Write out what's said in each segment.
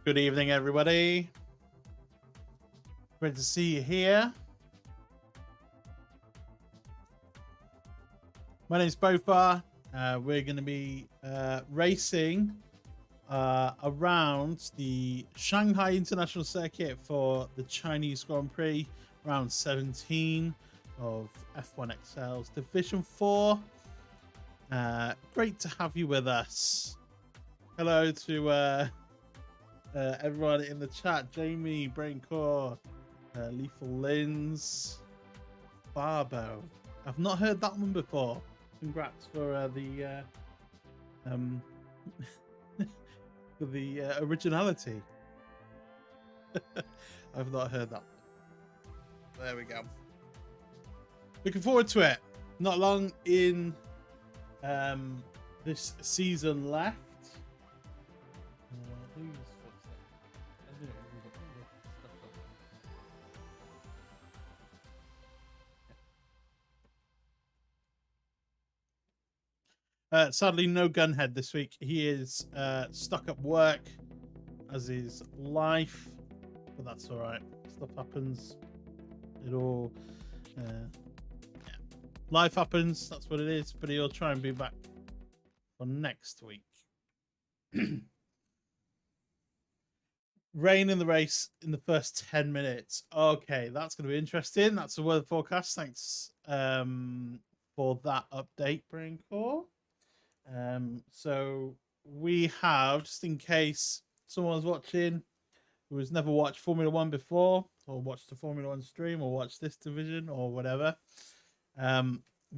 Good evening, everybody. Great to see you here. My name's Bofa. We're going to be racing around the Shanghai International Circuit for the Chinese Grand Prix, round 17 of F1XL's Division 4. Great to have you with us. Hello to everyone in the chat. Jamie, Braincore, Lethal Lins, Barbo. I've not heard that one before. Congrats for the for the originality. I've not heard that. There we go. Looking forward to it. Not long in this season left. Sadly, no Gunhead this week. He is stuck at work, as is life, but that's all right. Stuff happens. It all, yeah. Life happens. That's what it is. But he'll try and be back for next week. Rain in the race in the first 10 minutes. Okay, that's going to be interesting. That's the weather forecast. Thanks for that update, Braincore. So we have, just in case someone's watching who has never watched Formula One before, or watched the Formula One stream, or watched this division, or whatever,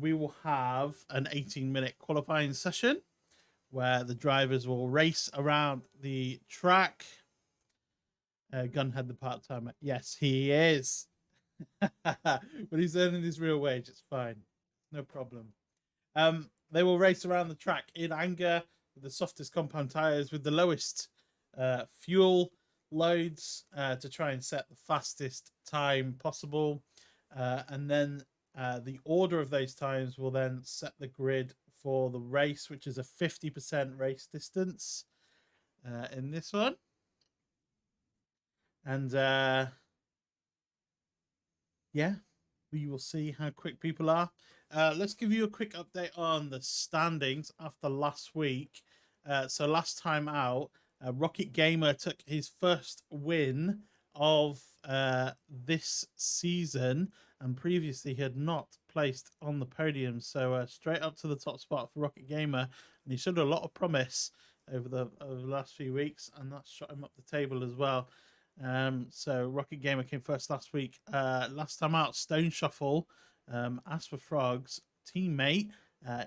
we will have an 18-minute qualifying session where the drivers will race around the track. Gunhead, the part-timer. Yes, he is. But he's earning his real wage. It's fine. No problem. They will race around the track in anger with the softest compound tires with the lowest fuel loads to try and set the fastest time possible. And then the order of those times will then set the grid for the race, which is a 50% race distance in this one. And yeah, we will see how quick people are. Let's give you a quick update on the standings after last week. So last time out, Rocket Gamer took his first win of this season, and previously he had not placed on the podium. So straight up to the top spot for Rocket Gamer, and he showed a lot of promise over the last few weeks, and that shot him up the table as well. So Rocket Gamer came first last week. Last time out, Stone Shuffle, AsthmaFrog's teammate,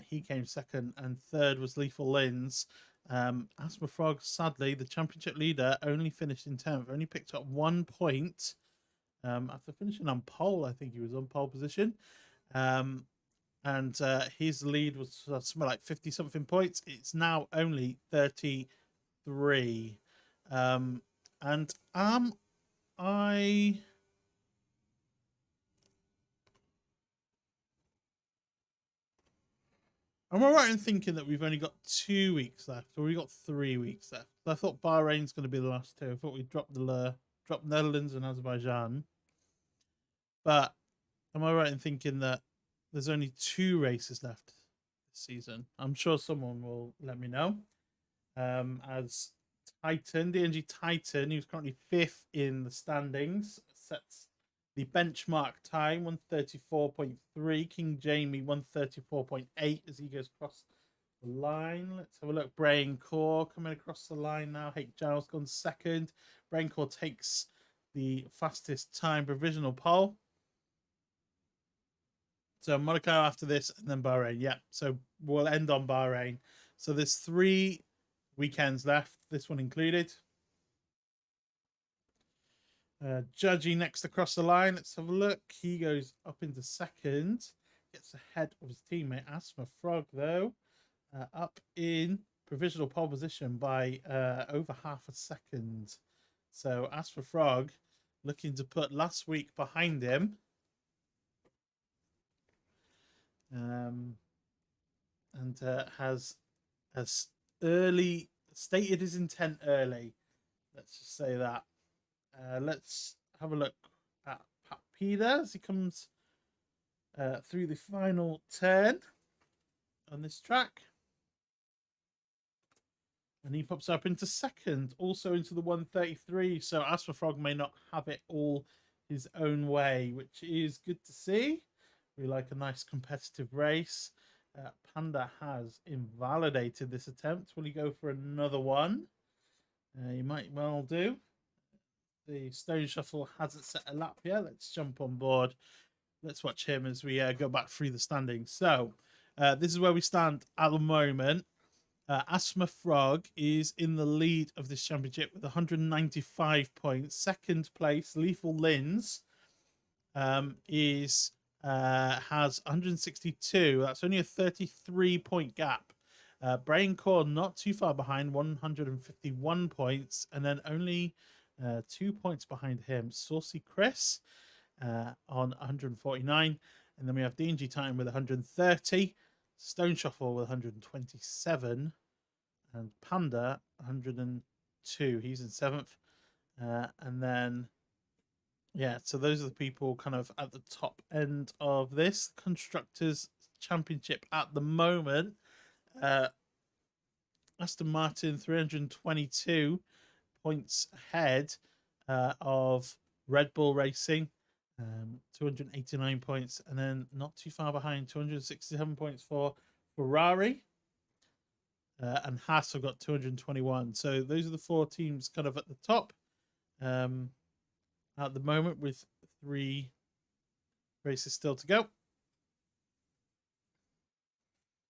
he came second, and third was Lethal Lins. AsthmaFrog, sadly, the championship leader, only finished in 10th, only picked up 1 point after finishing on pole. I think he was on pole position. And his lead was something like 50 something points. It's now only 33. And am I right in thinking that we've only got 2 weeks left, or we got 3 weeks left? I thought Bahrain's going to be the last two. I thought we dropped Netherlands and Azerbaijan. But am I right in thinking that there's only 2 races left this season? I'm sure someone will let me know. As Titan, DNG Titan, who's currently 5th in the standings, sets the benchmark time, 134.3. King Jamie, 134.8 as he goes across the line. Let's have a look. Braincore coming across the line now. Hate Giles gone second. Braincore takes the fastest time provisional pole. So Monaco after this, and then Bahrain. Yeah, so we'll end on Bahrain. So there's 3 weekends left, this one included. Judgy next across the line. Let's have a look. He goes up into second. Gets ahead of his teammate AsthmaFrog, though. Up in provisional pole position by over half a second. So AsthmaFrog looking to put last week behind him. And has early stated his intent early Let's just say that. Let's have a look at Pat Peter as he comes through the final turn on this track. And he pops up into second, also into the 133. So AsthmaFrog may not have it all his own way, which is good to see. We like a nice competitive race. Panda has invalidated this attempt. Will he go for another one? He might well do. The Stone Shuffle hasn't set a lap yet. Let's jump on board. Let's watch him as we go back through the standings. So this is where we stand at the moment. AsthmaFrog is in the lead of this championship with 195 points. Second place, Lethal Lins has 162. That's only a 33-point gap. Braincore not too far behind, 151 points, and then only 2 points behind him, Saucy Chris on 149, and then we have DNG Titan with 130, Stone Shuffle with 127, and Panda 102. He's in 7th, and then yeah, so those are the people kind of at the top end of this Constructors Championship at the moment. Aston Martin 322 points ahead of Red Bull Racing, 289 points, and then not too far behind, 267 points for Ferrari, and Haas have got 221. So those are the 4 teams kind of at the top at the moment, with 3 races still to go.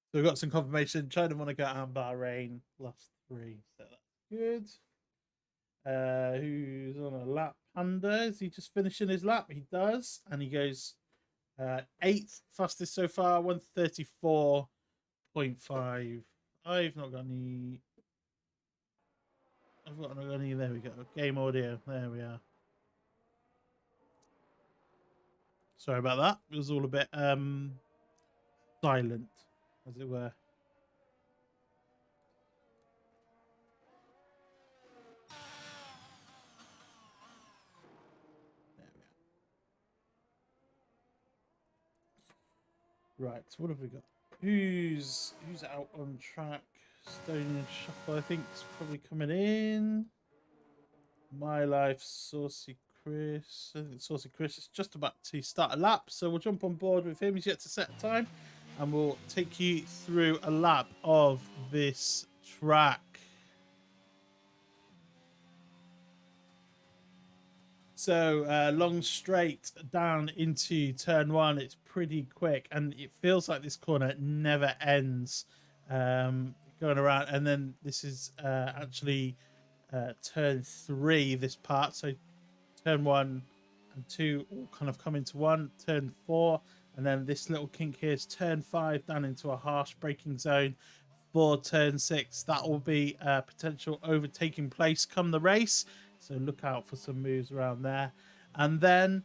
So we've got some confirmation. China, Monaco, and Bahrain last 3. So that's good. Who's on a lap? Panda, is he just finishing his lap? He does, and he goes 8th fastest so far, 134.5. I've not got any. There we go. Game audio. There we are. Sorry about that. It was all a bit silent, as it were. Right, so what have we got? Who's out on track? Stone Shuffle, I think, is probably coming in. My Life, Saucy Chris. I think Saucy Chris is just about to start a lap, so we'll jump on board with him. He's yet to set time, and we'll take you through a lap of this track. So long straight down into turn 1. It's pretty quick, and it feels like this corner never ends going around. And then this is actually turn 3, this part. So turn 1 and 2 all kind of come into one. Turn 4, and then this little kink here is turn 5 down into a harsh braking zone. For turn 6, that will be a potential overtaking place come the race. So look out for some moves around there. And then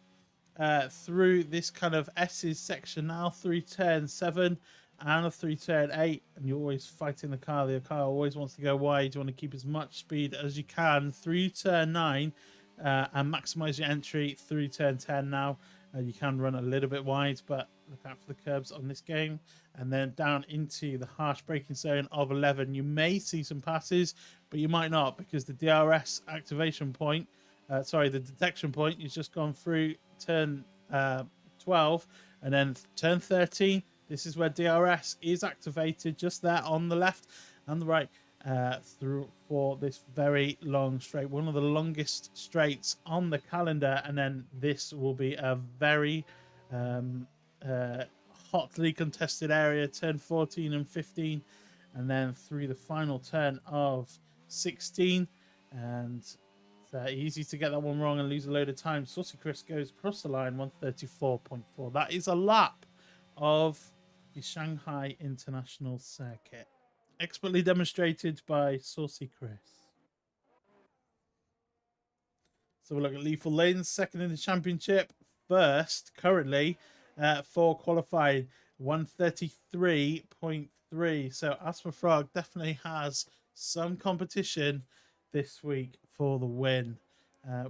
through this kind of S's section now, through turn 7 and through turn 8. And you're always fighting the car. The car always wants to go wide. You want to keep as much speed as you can through turn 9 and maximize your entry through turn 10 now. You can run a little bit wide, but look out for the curbs on this game. And then down into the harsh braking zone of 11. You may see some passes, but you might not, because the DRS activation point, the detection point, is just gone through turn 12. And then turn 13, this is where DRS is activated, just there on the left and the right, through for this very long straight, one of the longest straights on the calendar. And then this will be a very hotly contested area, turn 14 and 15, and then through the final turn of 16. And it's easy to get that one wrong and lose a load of time. Saucy Chris goes across the line, 134.4. That is a lap of the Shanghai International Circuit, expertly demonstrated by Saucy Chris. So we'll look at Lethal Lanes, second in the championship, first currently for qualifying, 133.3. So AsthmaFrog definitely has some competition this week for the win,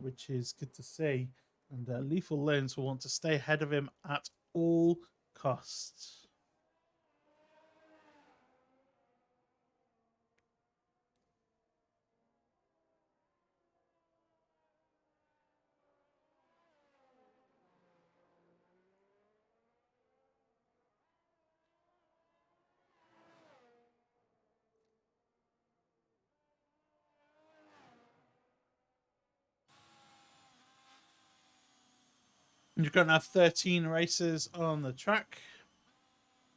which is good to see. And Lethal Lens will want to stay ahead of him at all costs. You're going to have 13 races on the track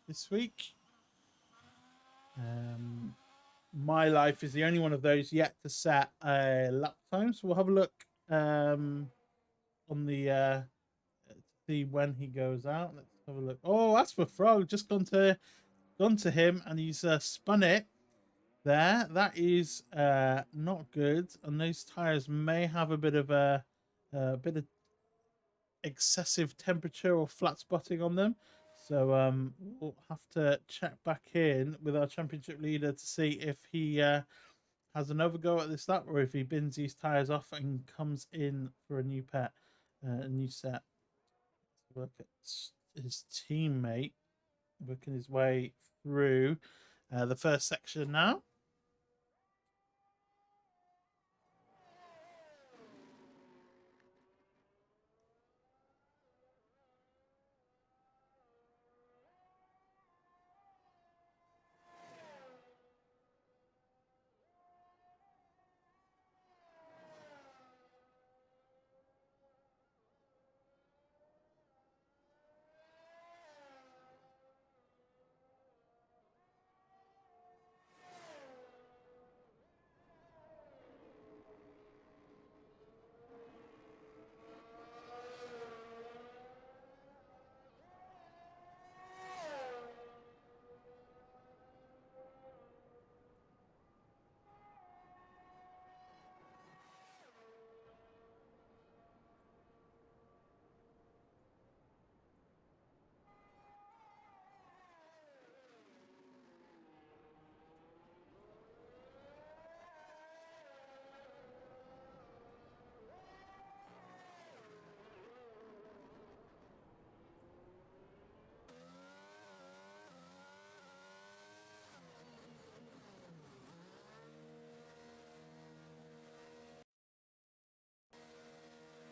this week. My life is the only one of those yet to set a lap time, so we'll have a look on the to see when he goes out. Let's have a look. Oh, AsthmaFrog just gone to him, and he's spun it there. That is not good, and those tires may have a bit of bit of excessive temperature or flat spotting on them. So we'll have to check back in with our championship leader to see if he has another go at this lap, or if he bins these tires off and comes in for a new a new set. Let's look at his teammate working his way through the first section now.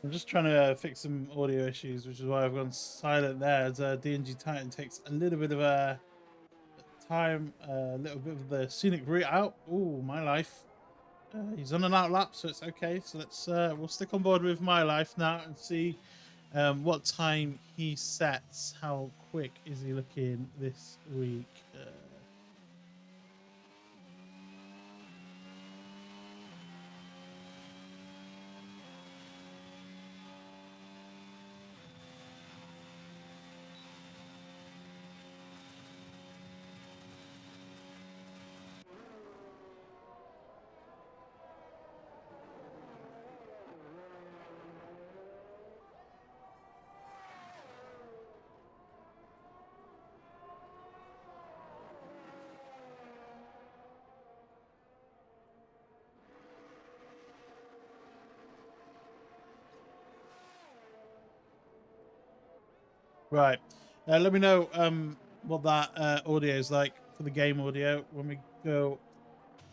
I'm just trying to fix some audio issues, which is why I've gone silent there. As DNG Titan takes a little bit of a time, a little bit of the scenic route out. Oh, my life. He's on an out lap, so it's okay. So let's we'll stick on board with my life now and see what time he sets. How quick is he looking this week? Right. Let me know what that audio is like for the game audio when we go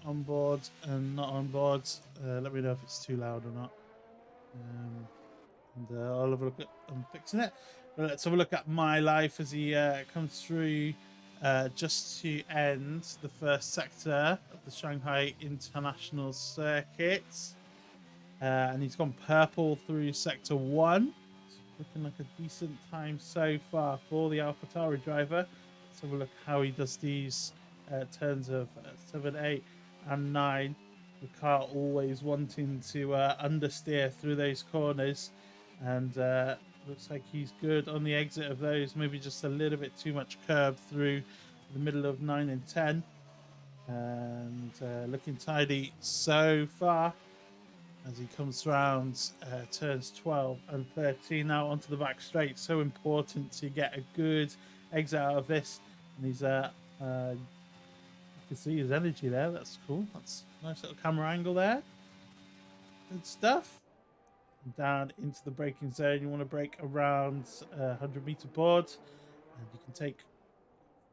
on board and not on board. Let me know if it's too loud or not. And I'll have a look at fixing it. But let's have a look at my life as he comes through just to end the first sector of the Shanghai International Circuit. And he's gone purple through sector 1. Looking like a decent time so far for the AlphaTauri driver. Let's have a look how he does these turns of 7, 8, and 9. The car always wanting to understeer through those corners, and looks like he's good on the exit of those. Maybe just a little bit too much curb through the middle of 9 and 10, and looking tidy so far as he comes round turns 12 and 13 now onto the back straight. So important to get a good exit out of this, and he's you can see his energy there. That's cool. That's a nice little camera angle there. Good stuff. Down into the braking zone. You want to brake around 100-meter board, and you can take a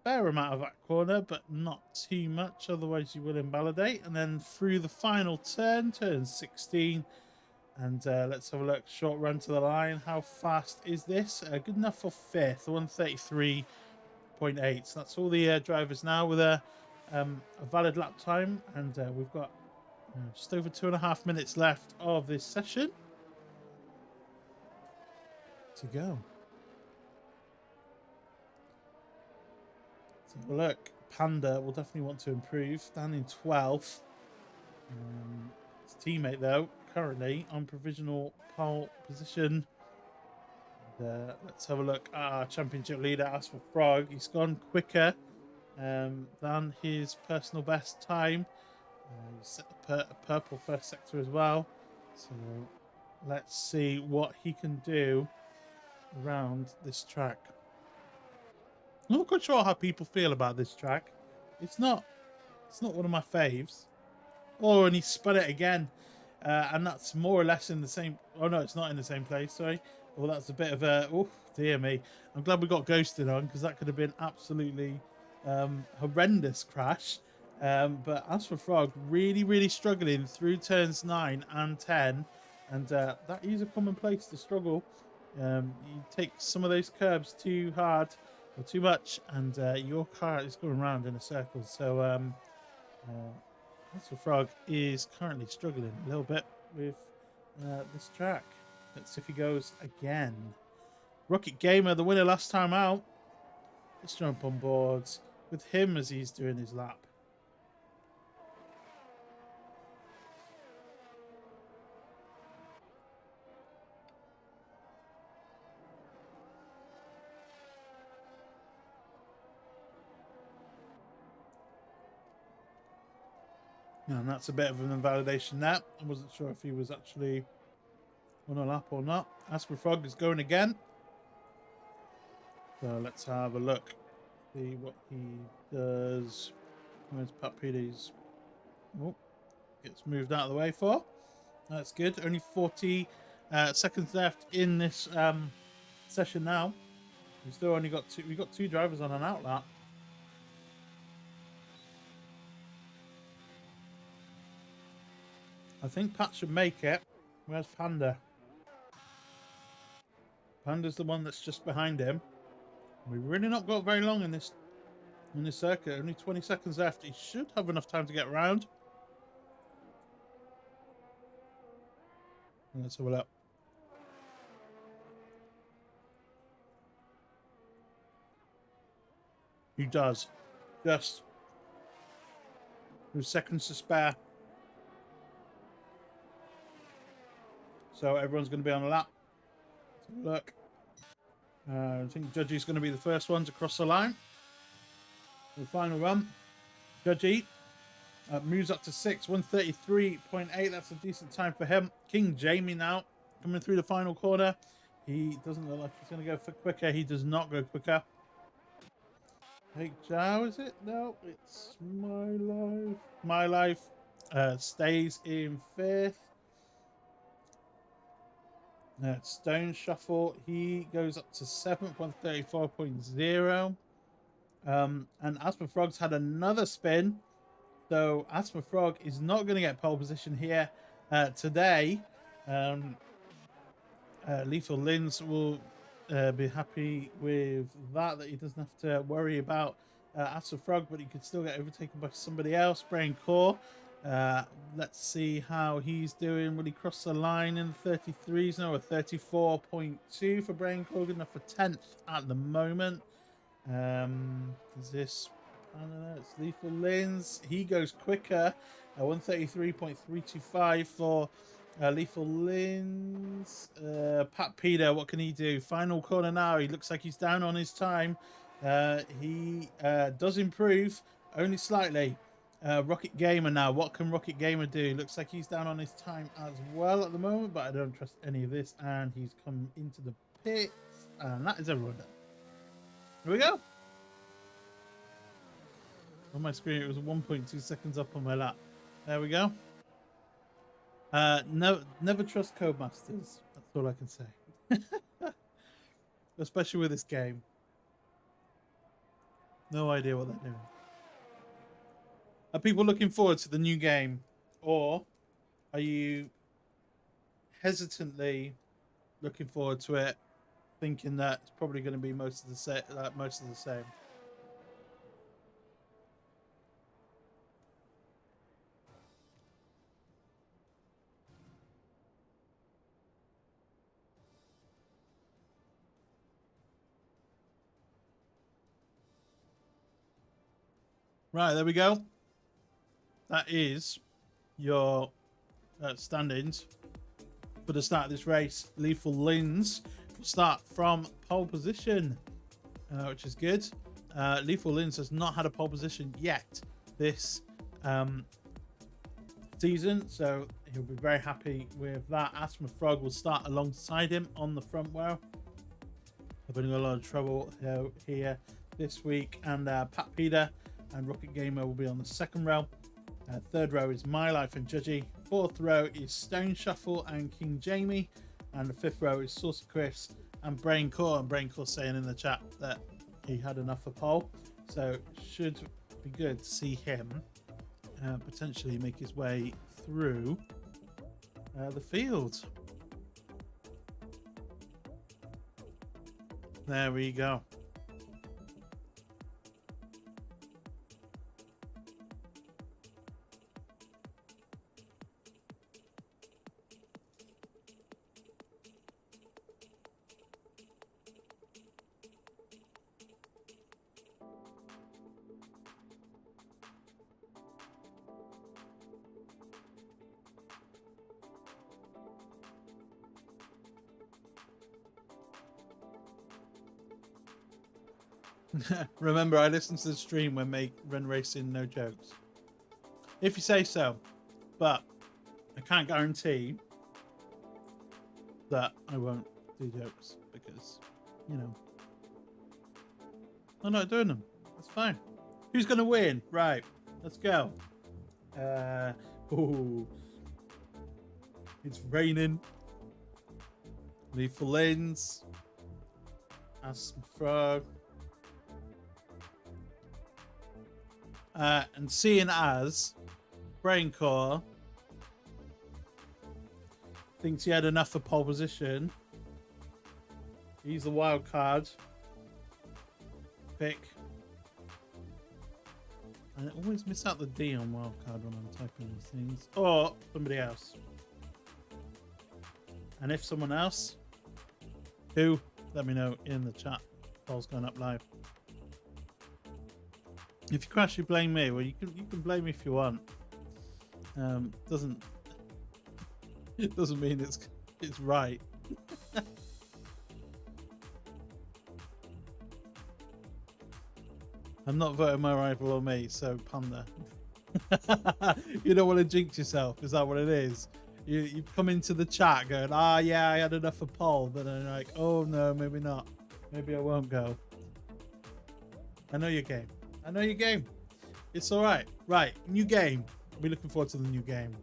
fair amount of that corner, but not too much, otherwise you will invalidate. And then through the final turn, turn 16, and let's have a look. Short run to the line. How fast is this? Good enough for fifth, 133.8. So that's all the drivers now with a valid lap time, and we've got just over 2.5 minutes left of this session to go. So look, Panda will definitely want to improve, down in 12th. His teammate, though, currently on provisional pole position. And, let's have a look at our championship leader, AsthmaFrog. He's gone quicker than his personal best time. He set the purple first sector as well. So let's see what he can do around this track. I'm not quite sure how people feel about this track. It's not one of my faves. Oh, and he spun it again. And that's more or less in the same... Oh, no, it's not in the same place, sorry. Well, that's a bit of a... Oh, dear me. I'm glad we got Ghosted on, because that could have been absolutely horrendous crash. But AsthmaFrog really, really struggling through turns 9 and 10. And that is a common place to struggle. You take some of those curbs too hard or too much, and your car is going around in a circle. So AsthmaFrog is currently struggling a little bit with this track. Let's see if he goes again. Rocket Gamer, the winner last time out. Let's jump on board with him as he's doing his lap. And that's a bit of an invalidation there. I wasn't sure if he was actually on a lap or not. AsthmaFrog is going again. So let's have a look. See what he does. Where's Pat Peters? Oh, gets moved out of the way for. That's good. Only 40 seconds left in this session now. We've still only got two. We've got 2 drivers on an out lap. I think Pat should make it. Where's Panda? Panda's the one that's just behind him. We've really not got very long in this circuit. Only 20 seconds left. He should have enough time to get around. Let's have a look. He does. Just 2 seconds to spare. So everyone's going to be on a lap. Let's have a look. I think Judgy's going to be the first one to cross the line. The final run. Judgy moves up to 6, 133.8. That's a decent time for him. King Jamie now coming through the final corner. He doesn't look like he's going to go for quicker. He does not go quicker. Hey, Jow, is it? No, it's My Life. My Life stays in 5th. Stone Shuffle, he goes up to 7th, 134.0. And AsthmaFrog's had another spin. So AsthmaFrog is not going to get pole position here today. Lethal Lins will be happy with that he doesn't have to worry about AsthmaFrog, but he could still get overtaken by somebody else. Brain Core. Let's see how he's doing. Will he cross the line in the 33s? No, a 34.2 for Brain Core, good enough for 10th at the moment. Is this... I don't know, it's Lethal Lins. He goes quicker. 133.325 for Lethal Lins. Pat Peter, what can he do? Final corner now. He looks like he's down on his time. He does improve, only slightly. Rocket Gamer now. What can Rocket Gamer do? Looks like he's down on his time as well at the moment, but I don't trust any of this. And he's come into the pits. And that is everyone done. Here we go. On my screen, it was 1.2 seconds up on my lap. There we go. No, never trust Codemasters. That's all I can say. Especially with this game. No idea what they're doing. Are people looking forward to the new game, or are you hesitantly looking forward to it, thinking that it's probably going to be most of the same? Right, there we go. That is your standings for the start of this race. Lethal Lins will start from pole position, which is good. Lethal Lins has not had a pole position yet this season, so he'll be very happy with that. AsthmaFrog will start alongside him on the front row. Having a lot of trouble here this week, and Pat Peter and Rocket Gamer will be on the second row. Third row is My Life and Judgy. Fourth row is Stone Shuffle and King Jamie. And the fifth row is Saucer Chris and Braincore. And Braincore saying in the chat that he had enough for pole. So should be good to see him potentially make his way through the field. There we go. Remember, I listen to the stream when racing no jokes. If you say so, but I can't guarantee that I won't do jokes because, you know, I'm not doing them. That's fine. Who's gonna win? Right, let's go. Ooh, it's raining. Lethal Lens. AsthmaFrog. And seeing as Braincore thinks he had enough for pole position, he's the wild card pick. And I always miss out the D on wild card when I'm typing these things. Or somebody else. And if someone else, who? Let me know in the chat. Poll's going up live. If you crash, you blame me. Well, you can blame me if you want. Doesn't mean it's right. I'm not voting my rival or me, so Panda. You don't want to jinx yourself. Is that what it is? You come into the chat going, yeah, I had enough for Paul, but then you're like, oh no, maybe not. Maybe I won't go. I know your game. I know your game. It's all right. Right, new game. Are we looking forward to the new game?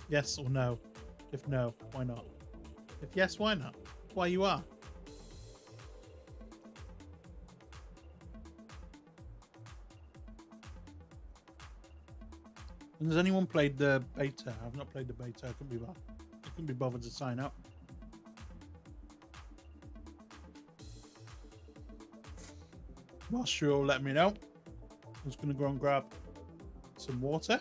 Yes or no? If no, why not? If yes, why not? Why you are? And has anyone played the beta? I've not played the beta. I couldn't be bothered to sign up. Whilst you're all letting me know, I'm just going to go and grab some water.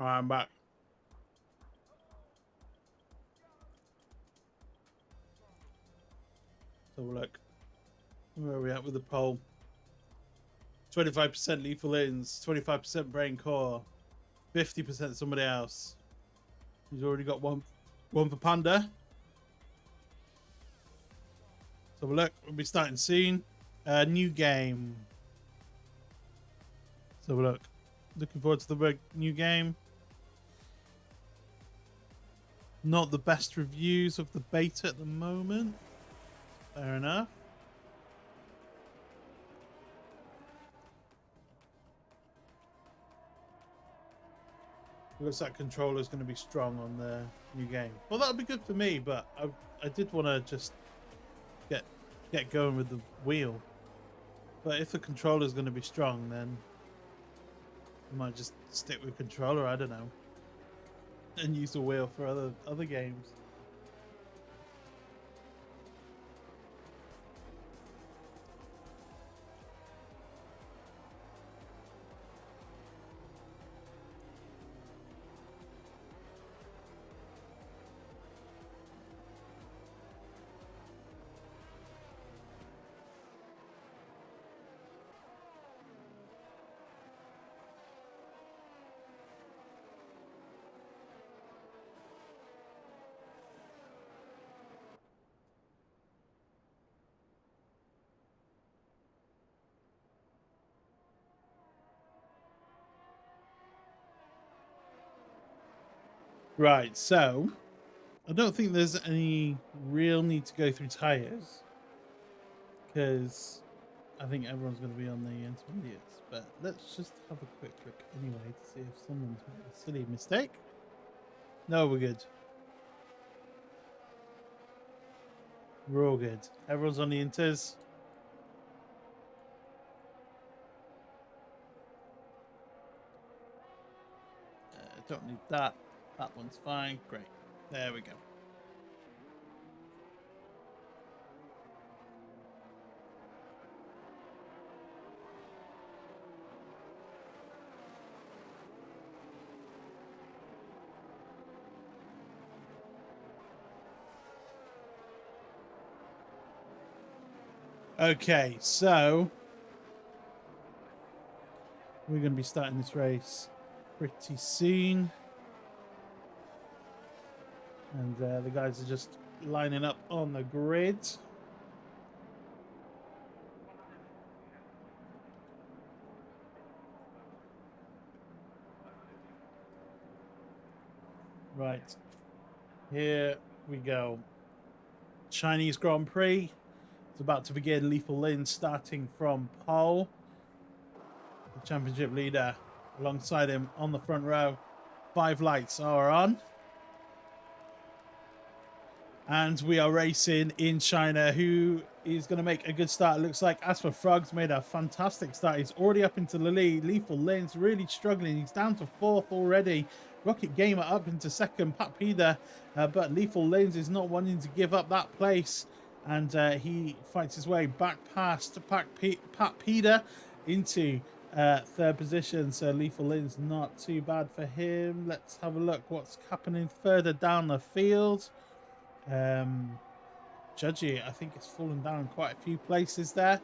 All right, I'm back. So look, where are we at with the poll? 25% lethal ins, 25% brain core, 50% somebody else. He's already got one for Panda. So look, we'll be starting soon. New game. So look, looking forward to the new game. Not the best reviews of the beta at the moment. Fair enough. Looks like controller's going to be strong on the new game. Well, that'll be good for me, but I did want to just get going with the wheel. But if the controller's going to be strong, then I might just stick with controller. I don't know, and use the wheel for other games. Right, so I don't think there's any real need to go through tires because I think everyone's going to be on the intermediates. But let's just have a quick look anyway to see if someone's made a silly mistake. No, we're good. We're all good. Everyone's on the inters. Don't need that. That one's fine. Great. There we go. Okay, so we're going to be starting this race pretty soon. And the guys are just lining up on the grid. Right. Here we go. Chinese Grand Prix. It's about to begin. Lethal Lin starting from pole. The championship leader alongside him on the front row. 5 lights are on. And we are racing in China. Who is going to make a good start? It looks like AsthmaFrog's made a fantastic start. He's already up into the lead. Lethal Lin's really struggling. He's down to 4th already. Rocket Gamer up into 2nd. Pat Peder. But Lethal Lins is not wanting to give up that place. And he fights his way back past Pat Peder into 3rd position. So Lethal Lin's not too bad for him. Let's have a look what's happening further down the field. Judgy, I think, has fallen down quite a few places there.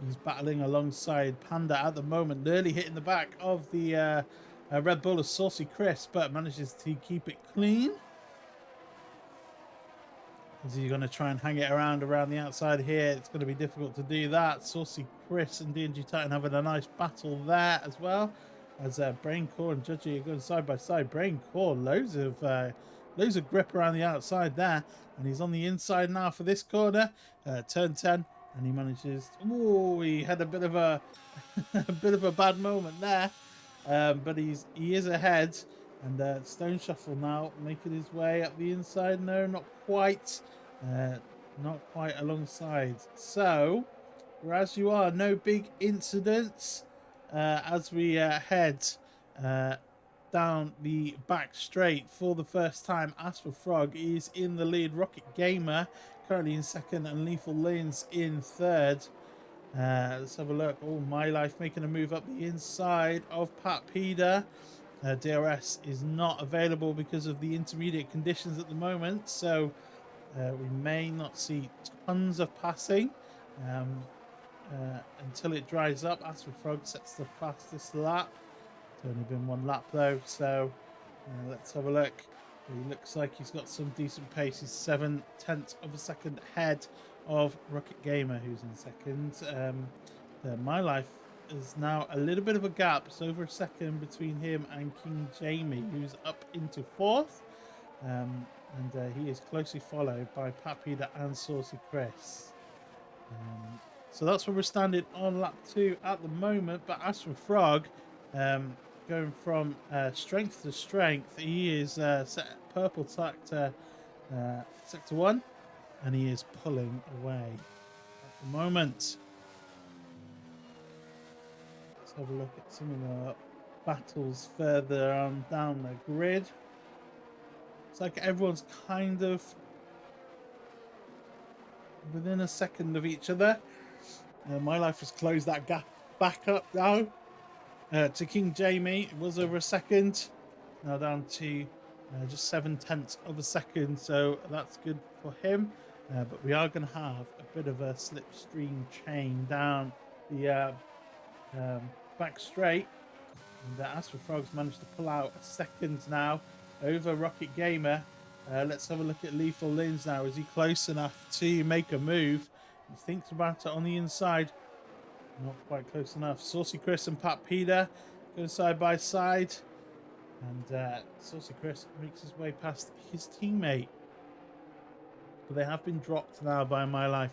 He's battling alongside Panda at the moment, nearly hitting the back of the Red Bull of Saucy Chris, but manages to keep it clean. Is he going to try and hang it around the outside here? It's going to be difficult to do that. Saucy Chris and DNG Titan having a nice battle there as well. As Brain Core and Judgy are going side by side. Brain Core, loads of grip around the outside there. And he's on the inside now for this corner. Turn 10. And he manages... Oh, he had a bit of a bad moment there. But he is ahead. And Stone Shuffle now making his way up the inside. No, not quite. Not quite alongside. So, whereas you are, no big incidents as we head down the back straight for the first time. AsthmaFrog is in the lead. Rocket Gamer currently in 2nd and Lethal Lin's in 3rd. Let's have a look. Oh, My Life making a move up the inside of Pat Peder. DRS is not available because of the intermediate conditions at the moment, so we may not see tons of passing until it dries up. AsthmaFrog sets the fastest lap. It's only been one lap though, so let's have a look. He looks like he's got some decent pace. He's 0.7 of a second ahead of Rocket Gamer, who's in second. My Life is now a little bit of a gap. It's over a second between him and King Jamie, who's up into fourth. And he is closely followed by Pat Peter and Saucy Chris. So that's where we're standing on lap 2 at the moment. But AsthmaFrog, going from strength to strength, he is purple sector 1, and he is pulling away at the moment. Let's have a look at some of the battles further on down the grid. It's like everyone's kind of within a second of each other. My Life has closed that gap back up now to King Jamie. It was over a second, now down to just 0.7 of a second, so that's good for him. But we are going to have a bit of a slipstream chain down the back straight, and AsthmaFrog's managed to pull out a second now over Rocket Gamer. Let's have a look at Lethal Lins now. Is he close enough to make a move? He thinks about it on the inside. Not quite close enough. Saucy Chris and Pat Peter go side by side. And Saucy Chris makes his way past his teammate. But they have been dropped now by My Life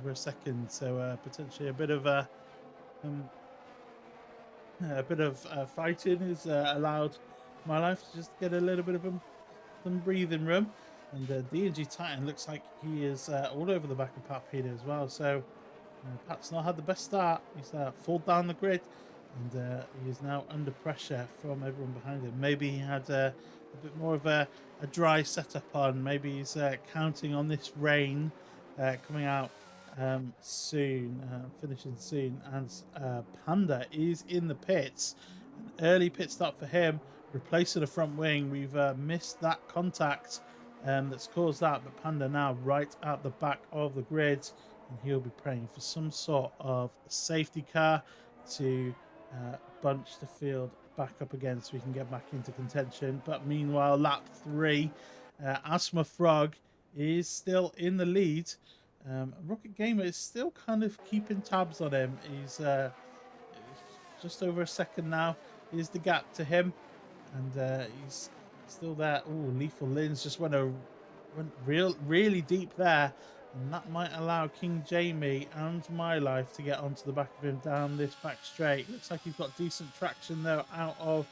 over a second. So potentially a bit of fighting is allowed My Life to just get a little bit of some breathing room. And D&G Titan looks like he is all over the back of Pat Peter as well. So Pat's not had the best start. He's fallen down the grid, and he is now under pressure from everyone behind him. Maybe he had a bit more of a dry setup on. Maybe he's counting on this rain coming out soon, finishing soon. And Panda is in the pits. An early pit stop for him, replacing the front wing. We've missed that contact that's caused that, but Panda now right at the back of the grid, and he'll be praying for some sort of safety car to bunch the field back up again so we can get back into contention. But meanwhile, lap 3, AsthmaFrog is still in the lead. Rocket Gamer is still kind of keeping tabs on him. He's just over a second now is the gap to him, and he's still there. Oh, Lethal Lins just went really deep there, and that might allow King Jamie and My Life to get onto the back of him down this back straight. Looks like he's got decent traction though out of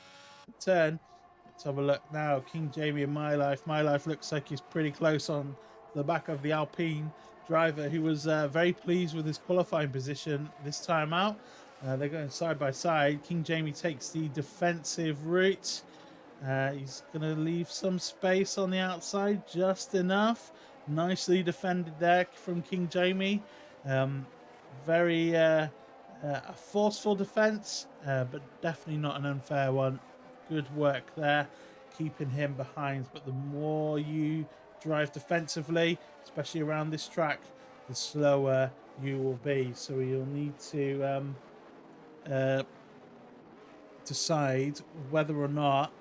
the turn. Let's have a look now. King Jamie and My Life. My Life looks like he's pretty close on the back of the Alpine driver, who was very pleased with his qualifying position this time out. They're going side by side. King Jamie takes the defensive route. He's going to leave some space on the outside, just enough. Nicely defended there from King Jamie. Very a forceful defense, but definitely not an unfair one. Good work there, keeping him behind. But the more you drive defensively, especially around this track, the slower you will be. So you'll need to decide whether or not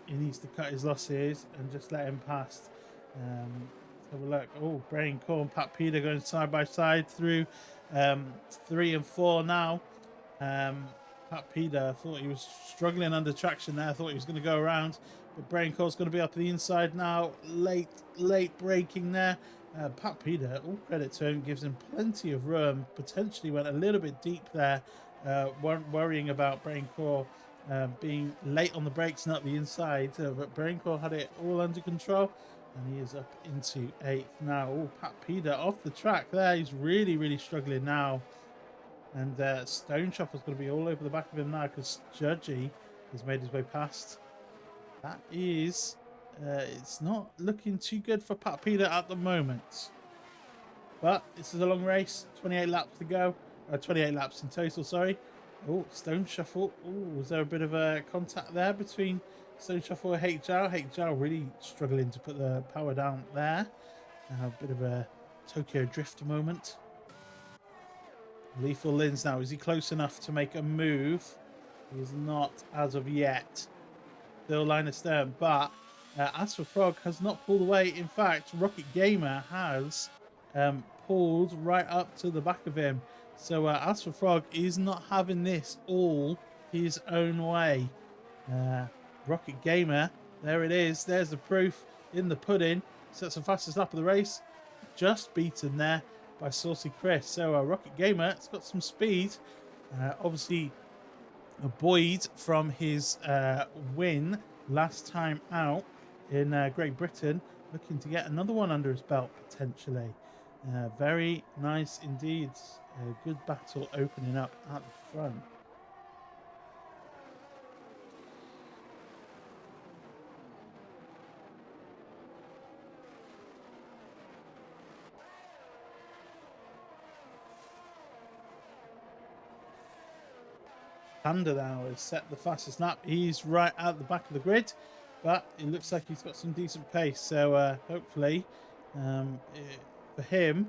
he needs to cut his losses and just let him past. Let's have a look. Oh, Brain Core and Pat Peter going side by side through 3 and 4 now. Pat Peter, thought he was struggling under traction there. Thought he was going to go around, but Brain Core's going to be up the inside now. Late braking there. Pat Peter, all credit to him, gives him plenty of room. Potentially went a little bit deep there. Worrying about Brain Core being late on the brakes and up the inside, but Brain Core had it all under control, and he is up into 8th now. Oh, Pat Peter off the track there. He's really struggling now, and Stone Chopper's going to be all over the back of him now because Judgy has made his way past. That is it's not looking too good for Pat Peter at the moment, but this is a long race. 28 laps to go. 28 laps in total, sorry. Oh, Stone Shuffle. Oh, was there a bit of a contact there between Stone Shuffle and HL? HL really struggling to put the power down there. A bit of a Tokyo Drift moment. Lethal Lins now. Is he close enough to make a move? He is not as of yet. Still line astern, but AsthmaFrog has not pulled away. In fact, Rocket Gamer has pulled right up to the back of him. So AsthmaFrog is not having this all his own way. Rocket Gamer, there it is. There's the proof in the pudding. Sets the fastest lap of the race. Just beaten there by Saucy Chris. So Rocket Gamer has got some speed. Obviously buoyed from his win last time out in Great Britain, looking to get another one under his belt potentially. Very nice indeed. A good battle opening up at the front. Panda now has set the fastest lap. He's right at the back of the grid, but it looks like he's got some decent pace. So hopefully for him,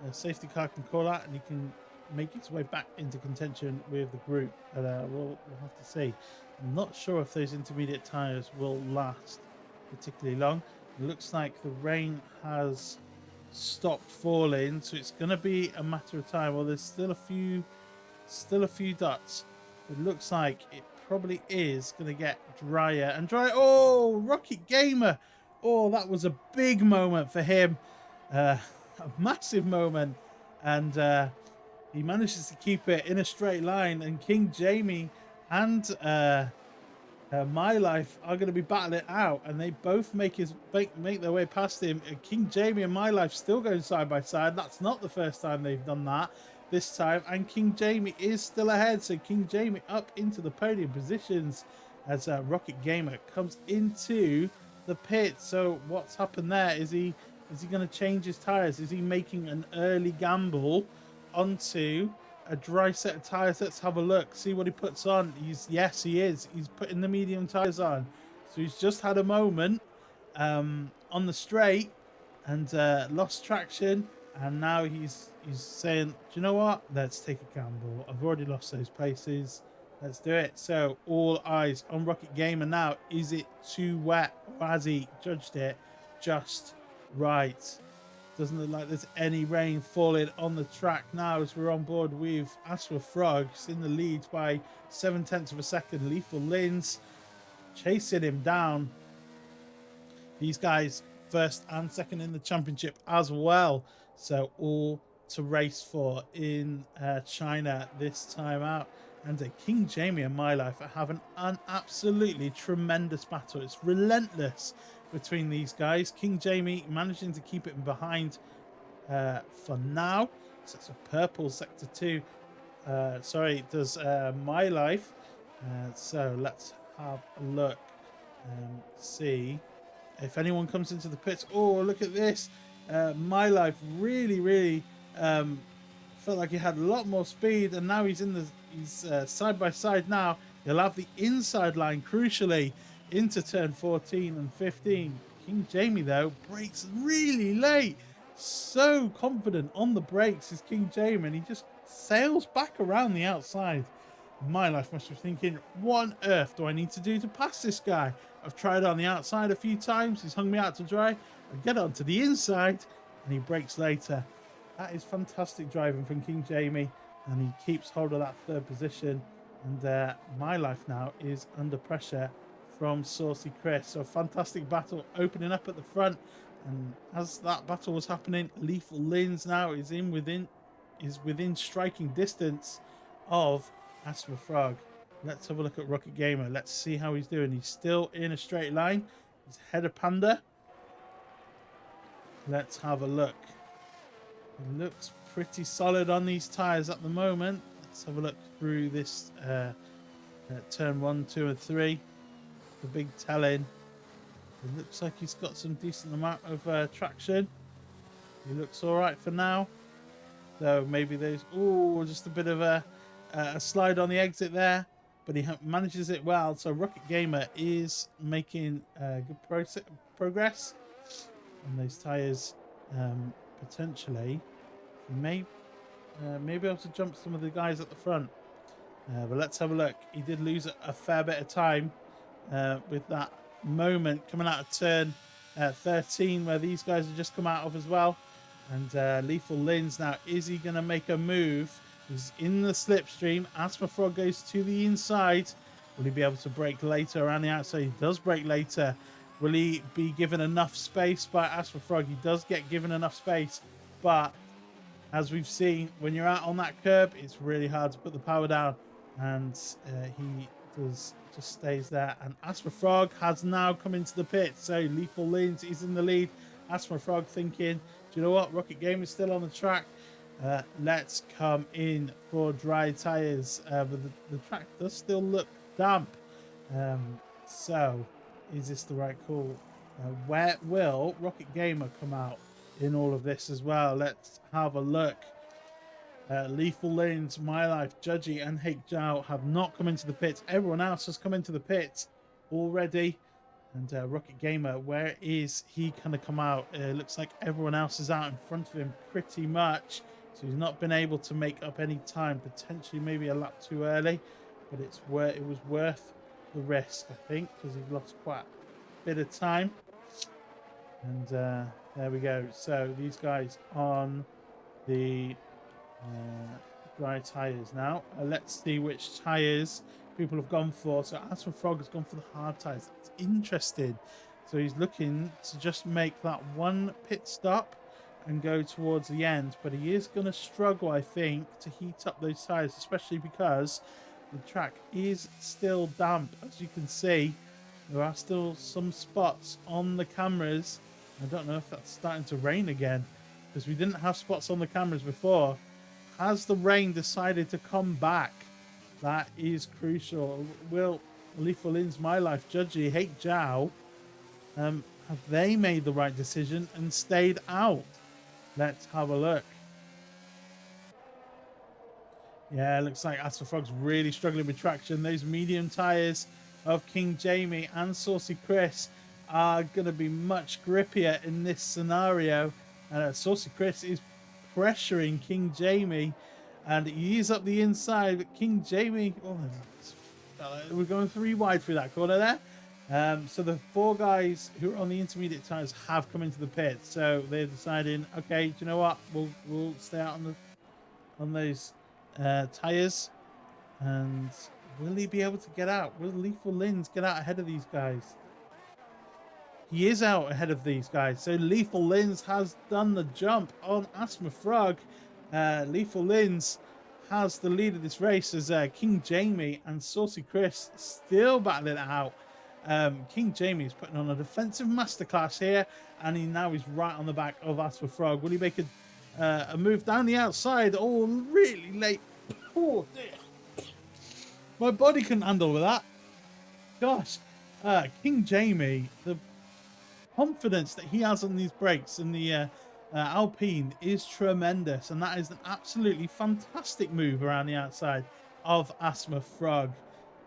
a safety car can call out and he can make its way back into contention with the group. But we'll have to see. I'm not sure if those intermediate tyres will last particularly long. It looks like the rain has stopped falling, so it's going to be a matter of time. Well, there's still a few dots. It looks like it probably is going to get drier and drier. Oh, Rocket Gamer. Oh, that was a big moment for him. A massive moment. And he manages to keep it in a straight line. And King Jamie and My Life are going to be battling it out. And they both make their way past him. King Jamie and My Life still going side by side. That's not the first time they've done that this time, and King Jamie is still ahead. So King Jamie up into the podium positions as Rocket Gamer comes into the pit. So what's happened there? Is he going to change his tires? Is he making an early gamble onto a dry set of tires? Let's have a look, see what he puts on. Yes, he is. He's putting the medium tires on. So he's just had a moment on the straight and lost traction. And now he's saying, do you know what? Let's take a gamble. I've already lost those places. Let's do it. So all eyes on Rocket Gamer now. Is it too wet? Or has he judged it just right? Doesn't look like there's any rain falling on the track now as we're on board with AsthmaFrog. He's in the lead by 0.7 of a second. Lethal Lins chasing him down. These guys first and second in the championship as well. So all to race for in China this time out. And King Jamie and My Life are having an absolutely tremendous battle. It's relentless between these guys. King Jamie managing to keep it behind for now. So it's a purple sector 2. Sorry, does My Life. So let's have a look and see if anyone comes into the pits. Oh, look at this. My Life really felt like he had a lot more speed, and now he's side by side now. He'll have the inside line crucially into turn 14 and 15. King Jamie though brakes really late. So confident on the brakes is King Jamie, and he just sails back around the outside. My Life must be thinking, what on earth do I need to do to pass this guy? I've tried on the outside a few times. He's hung me out to dry. I get onto the inside and he brakes later. That is fantastic driving from King Jamie, and he keeps hold of that third position. And My Life now is under pressure from Saucy Chris. So a fantastic battle opening up at the front. And as that battle was happening, Lethal Lins now is within striking distance of AsthmaFrog. Let's have a look at Rocket Gamer. Let's see how he's doing. He's still in a straight line. He's ahead of Panda. Let's have a look. He looks pretty solid on these tyres at the moment. Let's have a look through this turn 1, 2 and 3. The big tell-in. It looks like he's got some decent amount of traction. He looks all right for now. So maybe there's just a bit of a a slide on the exit there, but he manages it well. So Rocket Gamer is making good progress on those tyres. Potentially, he may be able to jump some of the guys at the front. But let's have a look. He did lose a fair bit of time with that moment coming out of turn 13, where these guys have just come out of as well. And Lethal Lins now, is he going to make a move? He's in the slipstream. AsthmaFrog goes to the inside. Will he be able to brake later around the outside? He does brake later. Will he be given enough space by AsthmaFrog? He does get given enough space, but as we've seen, when you're out on that curb, it's really hard to put the power down, and he just stays there. And AsthmaFrog has now come into the pit, so Lethal Lins is in the lead. AsthmaFrog thinking, do you know what, Rocket Game is still on the track, let's come in for dry tires. But the track does still look damp, so is this the right call? Where will Rocket Gamer come out in all of this as well? Let's have a look. Lethal Lins, My Life, Judgy, and Hake Zhao have not come into the pits. Everyone else has come into the pits already. And Rocket Gamer, where is he going to come out? Looks like everyone else is out in front of him pretty much. So he's not been able to make up any time. Potentially maybe a lap too early. But it was worth the risk, I think, because he lost quite a bit of time. And there we go. So these guys on the dry tyres now. Let's see which tyres people have gone for. So AsthmaFrog has gone for the hard tyres. That's interesting. So he's looking to just make that one pit stop and go towards the end. But he is going to struggle, I think, to heat up those tyres, especially because the track is still damp. As you can see, there are still some spots on the cameras. I don't know if that's starting to rain again, because we didn't have spots on the cameras before. Has the rain decided to come back? That is crucial. Will Lethal Lins, My Life, Judgy, Hake Zhao, have they made the right decision and stayed out? Let's have a look. Yeah, it looks like AsthmaFrog's really struggling with traction. Those medium tyres of King Jamie and Saucy Chris are going to be much grippier in this scenario. Saucy Chris is pressuring King Jamie, and he is up the inside, but King Jamie, we're going 3 wide through that corner there. So the 4 guys who are on the intermediate tyres have come into the pit, so they're deciding, okay, do you know what, we'll stay out on those tyres. And will he be able to get out? Will Lethal Lins get out ahead of these guys? He is out ahead of these guys. So Lethal Lins has done the jump on AsthmaFrog. Lethal Lins has the lead of this race as King Jamie and Saucy Chris still battling it out. King Jamie is putting on a defensive masterclass here, and he now is right on the back of AsthmaFrog. Will he make a move down the outside? Oh, really late. Oh, dear. My body couldn't handle with that. Gosh. King Jamie, the confidence that he has on these brakes in the Alpine is tremendous, and that is an absolutely fantastic move around the outside of AsthmaFrog.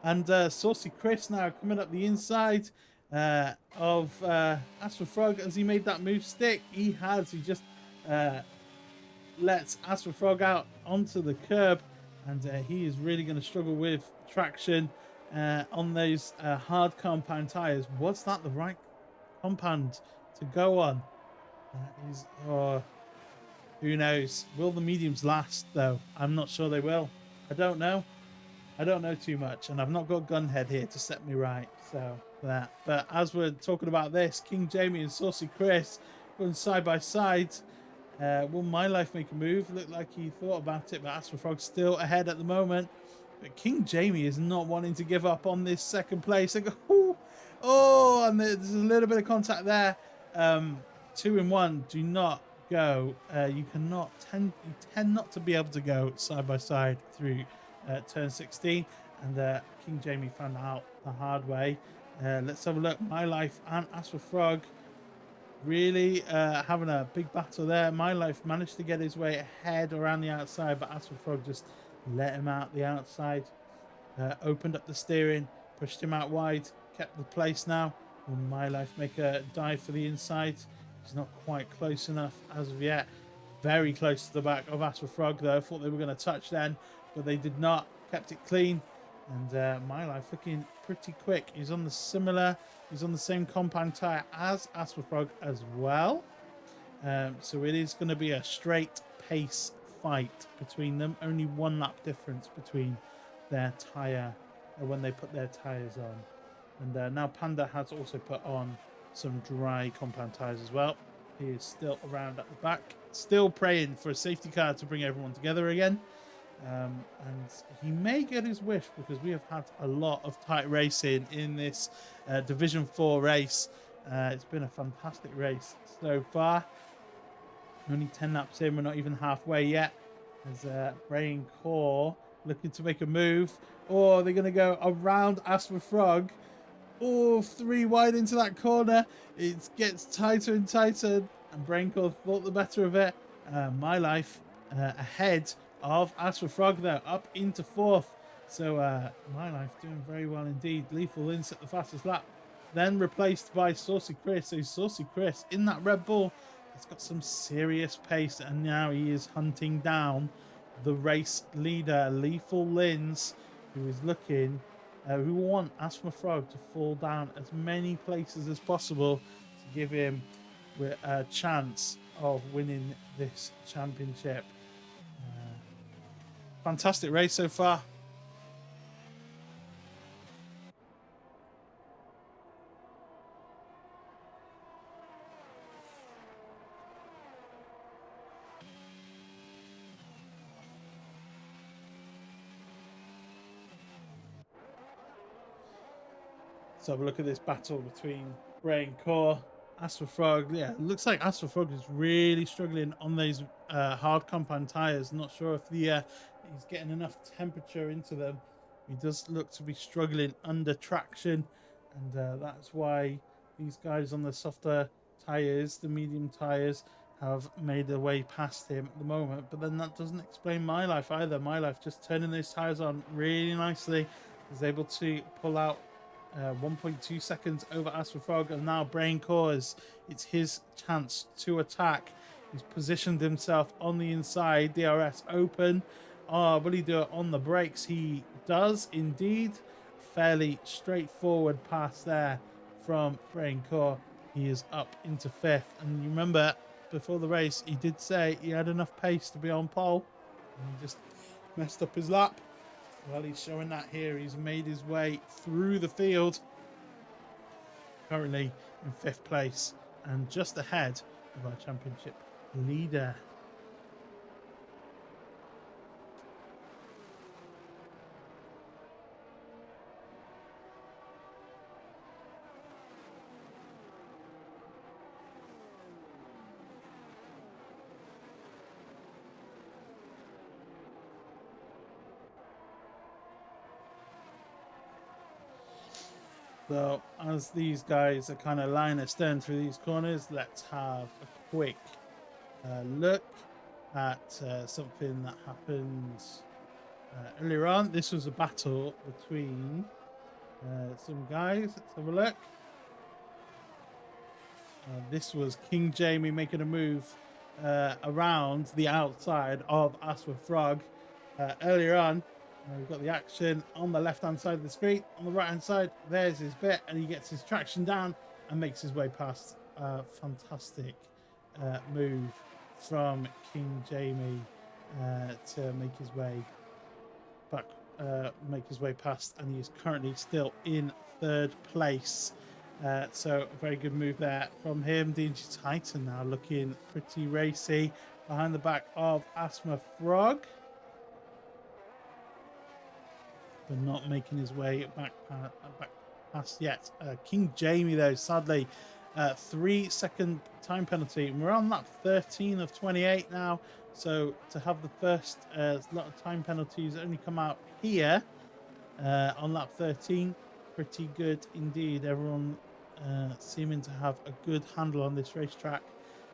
And Saucy Chris now coming up the inside of AsthmaFrog as he made that move stick. He just lets AsthmaFrog out onto the curb, and he is really going to struggle with traction on those hard compound tires. Was that the right compound to go on? Who knows? Will the mediums last though? I'm not sure they will. I don't know too much, and I've not got Gunhead here to set me right, so that. But as we're talking about this, King Jamie and Saucy Chris going side by side. Will My Life make a move? Looked like he thought about it, but AsthmaFrog's still ahead at the moment. But King Jamie is not wanting to give up on this second place. They go, oh, and there's a little bit of contact there. 2 and 1 do not go. You tend not to be able to go side by side through turn 16, and King Jamie found out the hard way. Let's have a look. My Life and AsthmaFrog really having a big battle there. My Life managed to get his way ahead around the outside, but AsthmaFrog just let him out the outside, opened up the steering, pushed him out wide, kept the place now. Will My Life make a dive for the inside? He's not quite close enough as of yet. Very close to the back of AsthmaFrog though. I thought they were going to touch then, but they did not. Kept it clean. And My Life looking pretty quick. He's on the same compound tyre as AsthmaFrog as well. So it is going to be a straight pace fight between them. Only 1 lap difference between their tyre when they put their tyres on. And now Panda has also put on some dry compound tyres as well. He is still around at the back, still praying for a safety car to bring everyone together again. And he may get his wish, because we have had a lot of tight racing in this Division 4 race. It's been a fantastic race so far. Only 10 laps in, we're not even halfway yet. There's Brain Core looking to make a move. Or they're going to go around AsthmaFrog. Oh, 3 wide into that corner. It gets tighter and tighter, and Brain Core thought the better of it. My Life ahead of AsthmaFrog though, up into 4th. So My Life doing very well indeed. Lethal Lince at the fastest lap, then replaced by Saucy Chris. So Saucy Chris in that Red Bull has got some serious pace, and now he is hunting down the race leader, Lethal Lince, who is looking, who want AsthmaFrog to fall down as many places as possible to give him a chance of winning this championship. Fantastic race so far. Let's have a look at this battle between Brain Core, AsthmaFrog. Yeah, it looks like AsthmaFrog is really struggling on these hard compound tires. Not sure if he's getting enough temperature into them. He does look to be struggling under traction, and that's why these guys on the softer tires, the medium tires, have made their way past him at the moment. But then that doesn't explain My Life either. My Life just turning those tires on really nicely, is able to pull out 1.2 seconds over AsthmaFrog, and now Brain Core, it's his chance to attack. He's positioned himself on the inside, DRS open. Will he do it on the brakes? He does indeed. Fairly straightforward pass there from Brain Core. He is up into 5th, and you remember before the race he did say he had enough pace to be on pole, and he just messed up his lap. Well, he's showing that here. He's made his way through the field. Currently in 5th place and just ahead of our championship leader. So as these guys are kind of lying astern through these corners, let's have a quick look at something that happened earlier on. This was a battle between some guys. Let's have a look. This was King Jamie making a move around the outside of AsthmaFrog earlier on. We've got the action on the left-hand side of the screen. On the right-hand side, there's his bit, and he gets his traction down and makes his way past. Fantastic move from King Jamie to make his way back, make his way past, and he is currently still in 3rd place. So a very good move there from him. DNG Titan now looking pretty racy behind the back of AsthmaFrog, but not making his way back past yet. King Jamie, though, sadly, 3-second time penalty. And we're on lap 13 of 28 now. So to have the first lot of time penalties only come out here on lap 13, pretty good indeed. Everyone seeming to have a good handle on this racetrack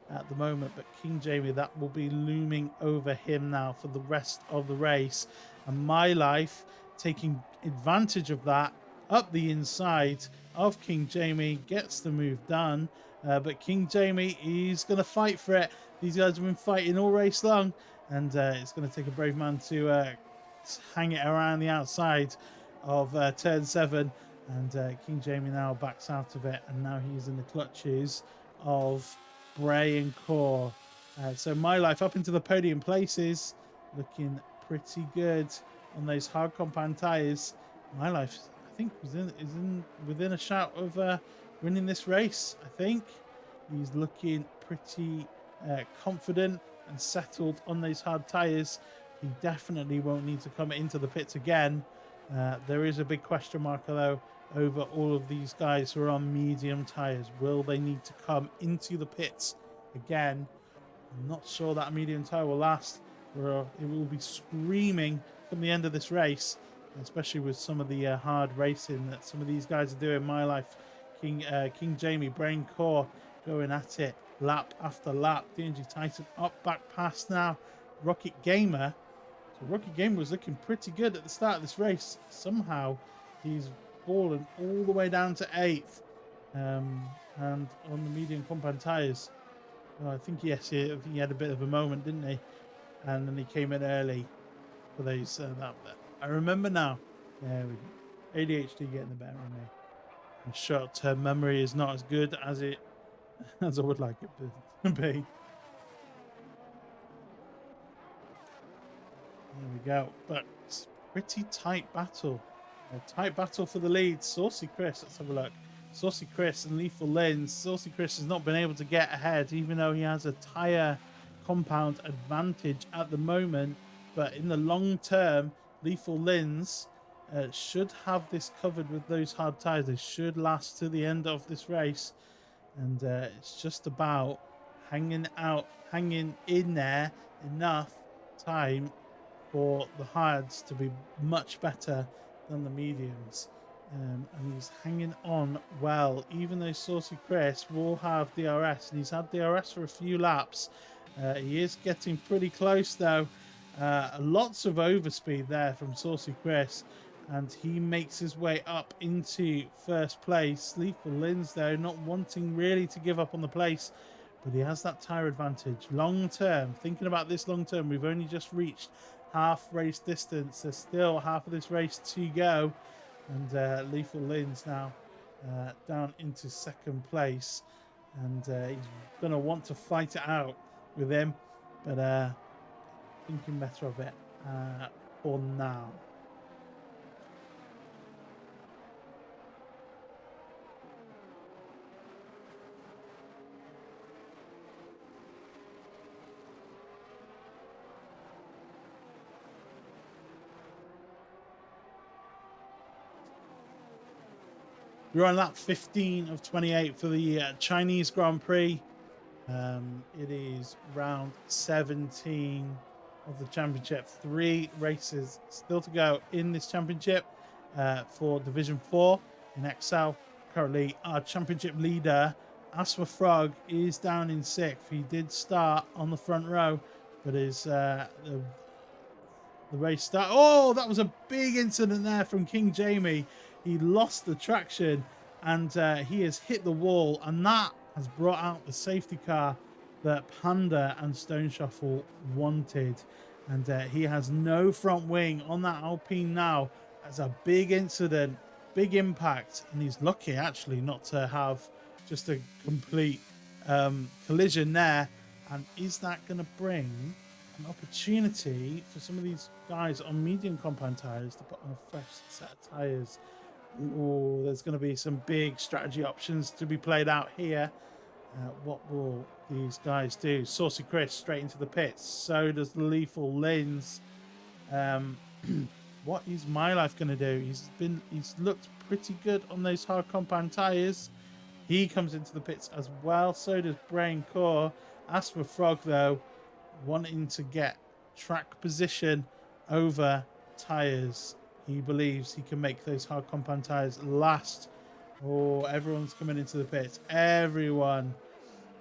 at the moment, but King Jamie, that will be looming over him now for the rest of the race. and My Life taking advantage of that up the inside of King Jamie, gets the move done. But King Jamie is going to fight for it. These guys have been fighting all race long, and it's going to take a brave man to hang it around the outside of turn 7. And King Jamie now backs out of it, and now he's in the clutches of Bray and Core. So My Life up into the podium places, looking pretty good on those hard compound tyres. My Life, I think, is within a shout of winning this race. I think he's looking pretty confident and settled on those hard tyres. He definitely won't need to come into the pits again. There is a big question mark, though, over all of these guys who are on medium tyres. Will they need to come into the pits again? I'm not sure that a medium tyre will last. It will be screaming from the end of this race, especially with some of the hard racing that some of these guys are doing. My Life, King Jamie, Brain Core going at it lap after lap. DNG Titan up back past now Rocket Gamer. So Rocket Gamer was looking pretty good at the start of this race. Somehow he's fallen all the way down to 8th, and on the medium compound tyres. Oh, I think yes, he had a bit of a moment, didn't he? And then he came in early for those. I remember now. There we go. ADHD getting the better of me. My short-term memory is not as good as I would like it to be. There we go. But it's a pretty tight battle. A tight battle for the lead. Saucy Chris, let's have a look. Saucy Chris and Lethal Lens. Saucy Chris has not been able to get ahead, even though he has a tyre compound advantage at the moment. But in the long term, Lethal Lens should have this covered with those hard tyres. They should last to the end of this race. And it's just about hanging in there enough time for the hards to be much better than the mediums. And he's hanging on well, even though Saucy Chris will have DRS, and he's had DRS for a few laps. He is getting pretty close, though. Lots of overspeed there from Saucy Chris, and he makes his way up into first place. Lethal Lens, though, not wanting really to give up on the place, but he has that tyre advantage. Long term, thinking about this long term, we've only just reached half race distance. There's still half of this race to go. And Lethal Lens now down into second place. And he's going to want to fight it out with him. But thinking better of it for now. We're on lap 15 of 28 for the Chinese Grand Prix. It is round 17 of the championship. 3 races still to go in this championship for Division 4 in XL. Currently, our championship leader, AsthmaFrog, is down in 6th. He did start on the front row, but is the race start. Oh, that was a big incident there from King Jamie. He lost the traction and he has hit the wall, and that has brought out the safety car that Panda and Stone Shuffle wanted. And he has no front wing on that Alpine now. That's a big incident, big impact, and he's lucky actually not to have just a complete collision there. And is that going to bring an opportunity for some of these guys on medium compound tyres to put on a fresh set of tyres? Oh, there's going to be some big strategy options to be played out here. What will these guys do? Saucy Chris straight into the pits. So does the Lethal Lens. What is My Life going to do? He's looked pretty good on those hard compound tyres. He comes into the pits as well. So does Brain Core. AsthmaFrog, though, wanting to get track position over tyres. He believes he can make those hard compound tyres last. Oh, everyone's coming into the pits. Everyone.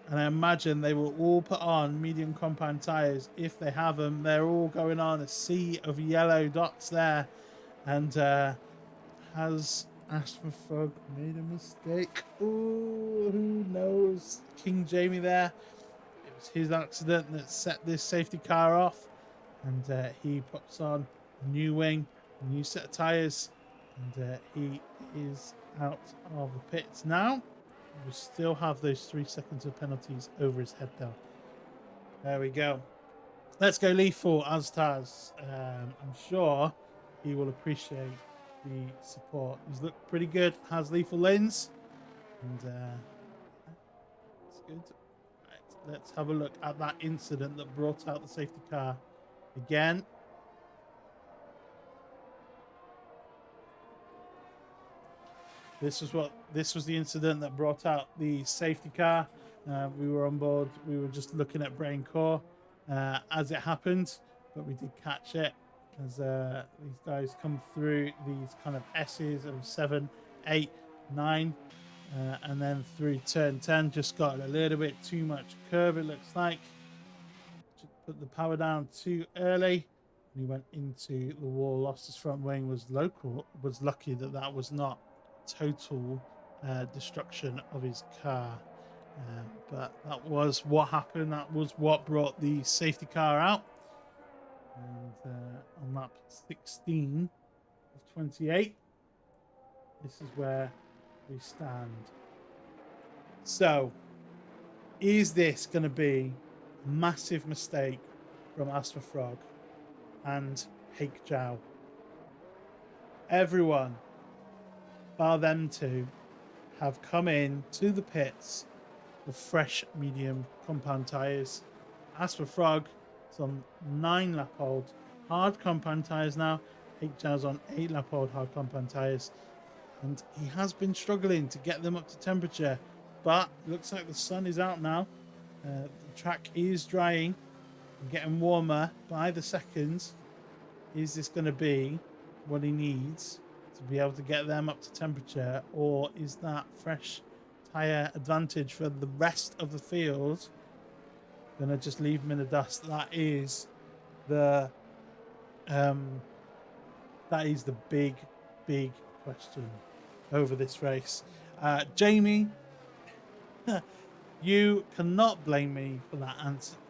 And I imagine they will all put on medium compound tires if they have them. They're all going on a sea of yellow dots there. And has AsthmaFrog made a mistake? Ooh, who knows? King Jamie there. It was his accident that set this safety car off. And he puts on a new wing, a new set of tires. And he is out of the pits now. We still have those 3 seconds of penalties over his head though. There we go. Let's go lethal, Aztaz. I'm sure he will appreciate the support. He's looked pretty good. Has lethal lens. And it's good. Right, let's have a look at that incident that brought out the safety car again. This was the incident that brought out the safety car. We were on board. We were just looking at brain core as it happened, but we did catch it as these guys come through these kind of S's of 7, 8, 9, and then through turn 10 just got a little bit too much curve. It looks like just put the power down too early. And he went into the wall, lost his front wing. Was lucky that was not total destruction of his car, but that was what happened. That was what brought the safety car out. And on lap 16 of 28, this is where we stand. So is this going to be a massive mistake from AsthmaFrog and Hake Zhao? Everyone bar them two have come in to the pits with fresh medium compound tires. AsthmaFrog is on 9-lap-old hard compound tires now. Hake Zhao's on 8-lap-old hard compound tires, and he has been struggling to get them up to temperature, but it looks like the sun is out now. The track is drying and getting warmer by the seconds. Is this going to be what he needs to be able to get them up to temperature, or is that fresh tire advantage for the rest of the field gonna just leave him in the dust? That is the big question over this race. Jamie, you cannot blame me for that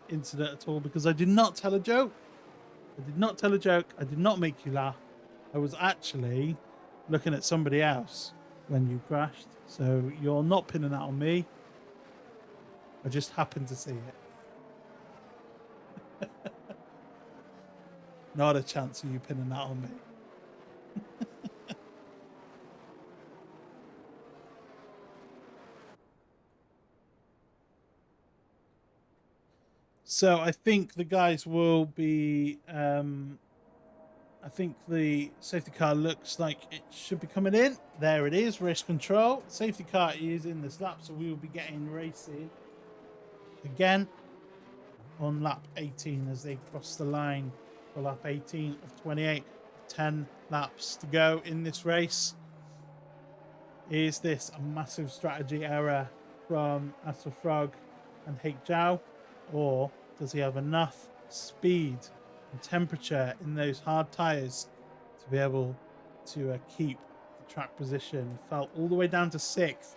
incident at all, because I did not tell a joke. I did not make you laugh. I was actually looking at somebody else when you crashed, so you're not pinning that on me. I just happened to see it. Not a chance of you pinning that on me. So I think the guys will be I think the safety car looks like it should be coming in. There it is, race control. Safety car is in this lap, so we will be getting racing again on lap 18 as they cross the line for lap 18 of 28. 10 laps to go in this race. Is this a massive strategy error from AsthmaFrog and Hake Zhao, or does he have enough speed and temperature in those hard tires to be able to keep the track position? Fell all the way down to 6th.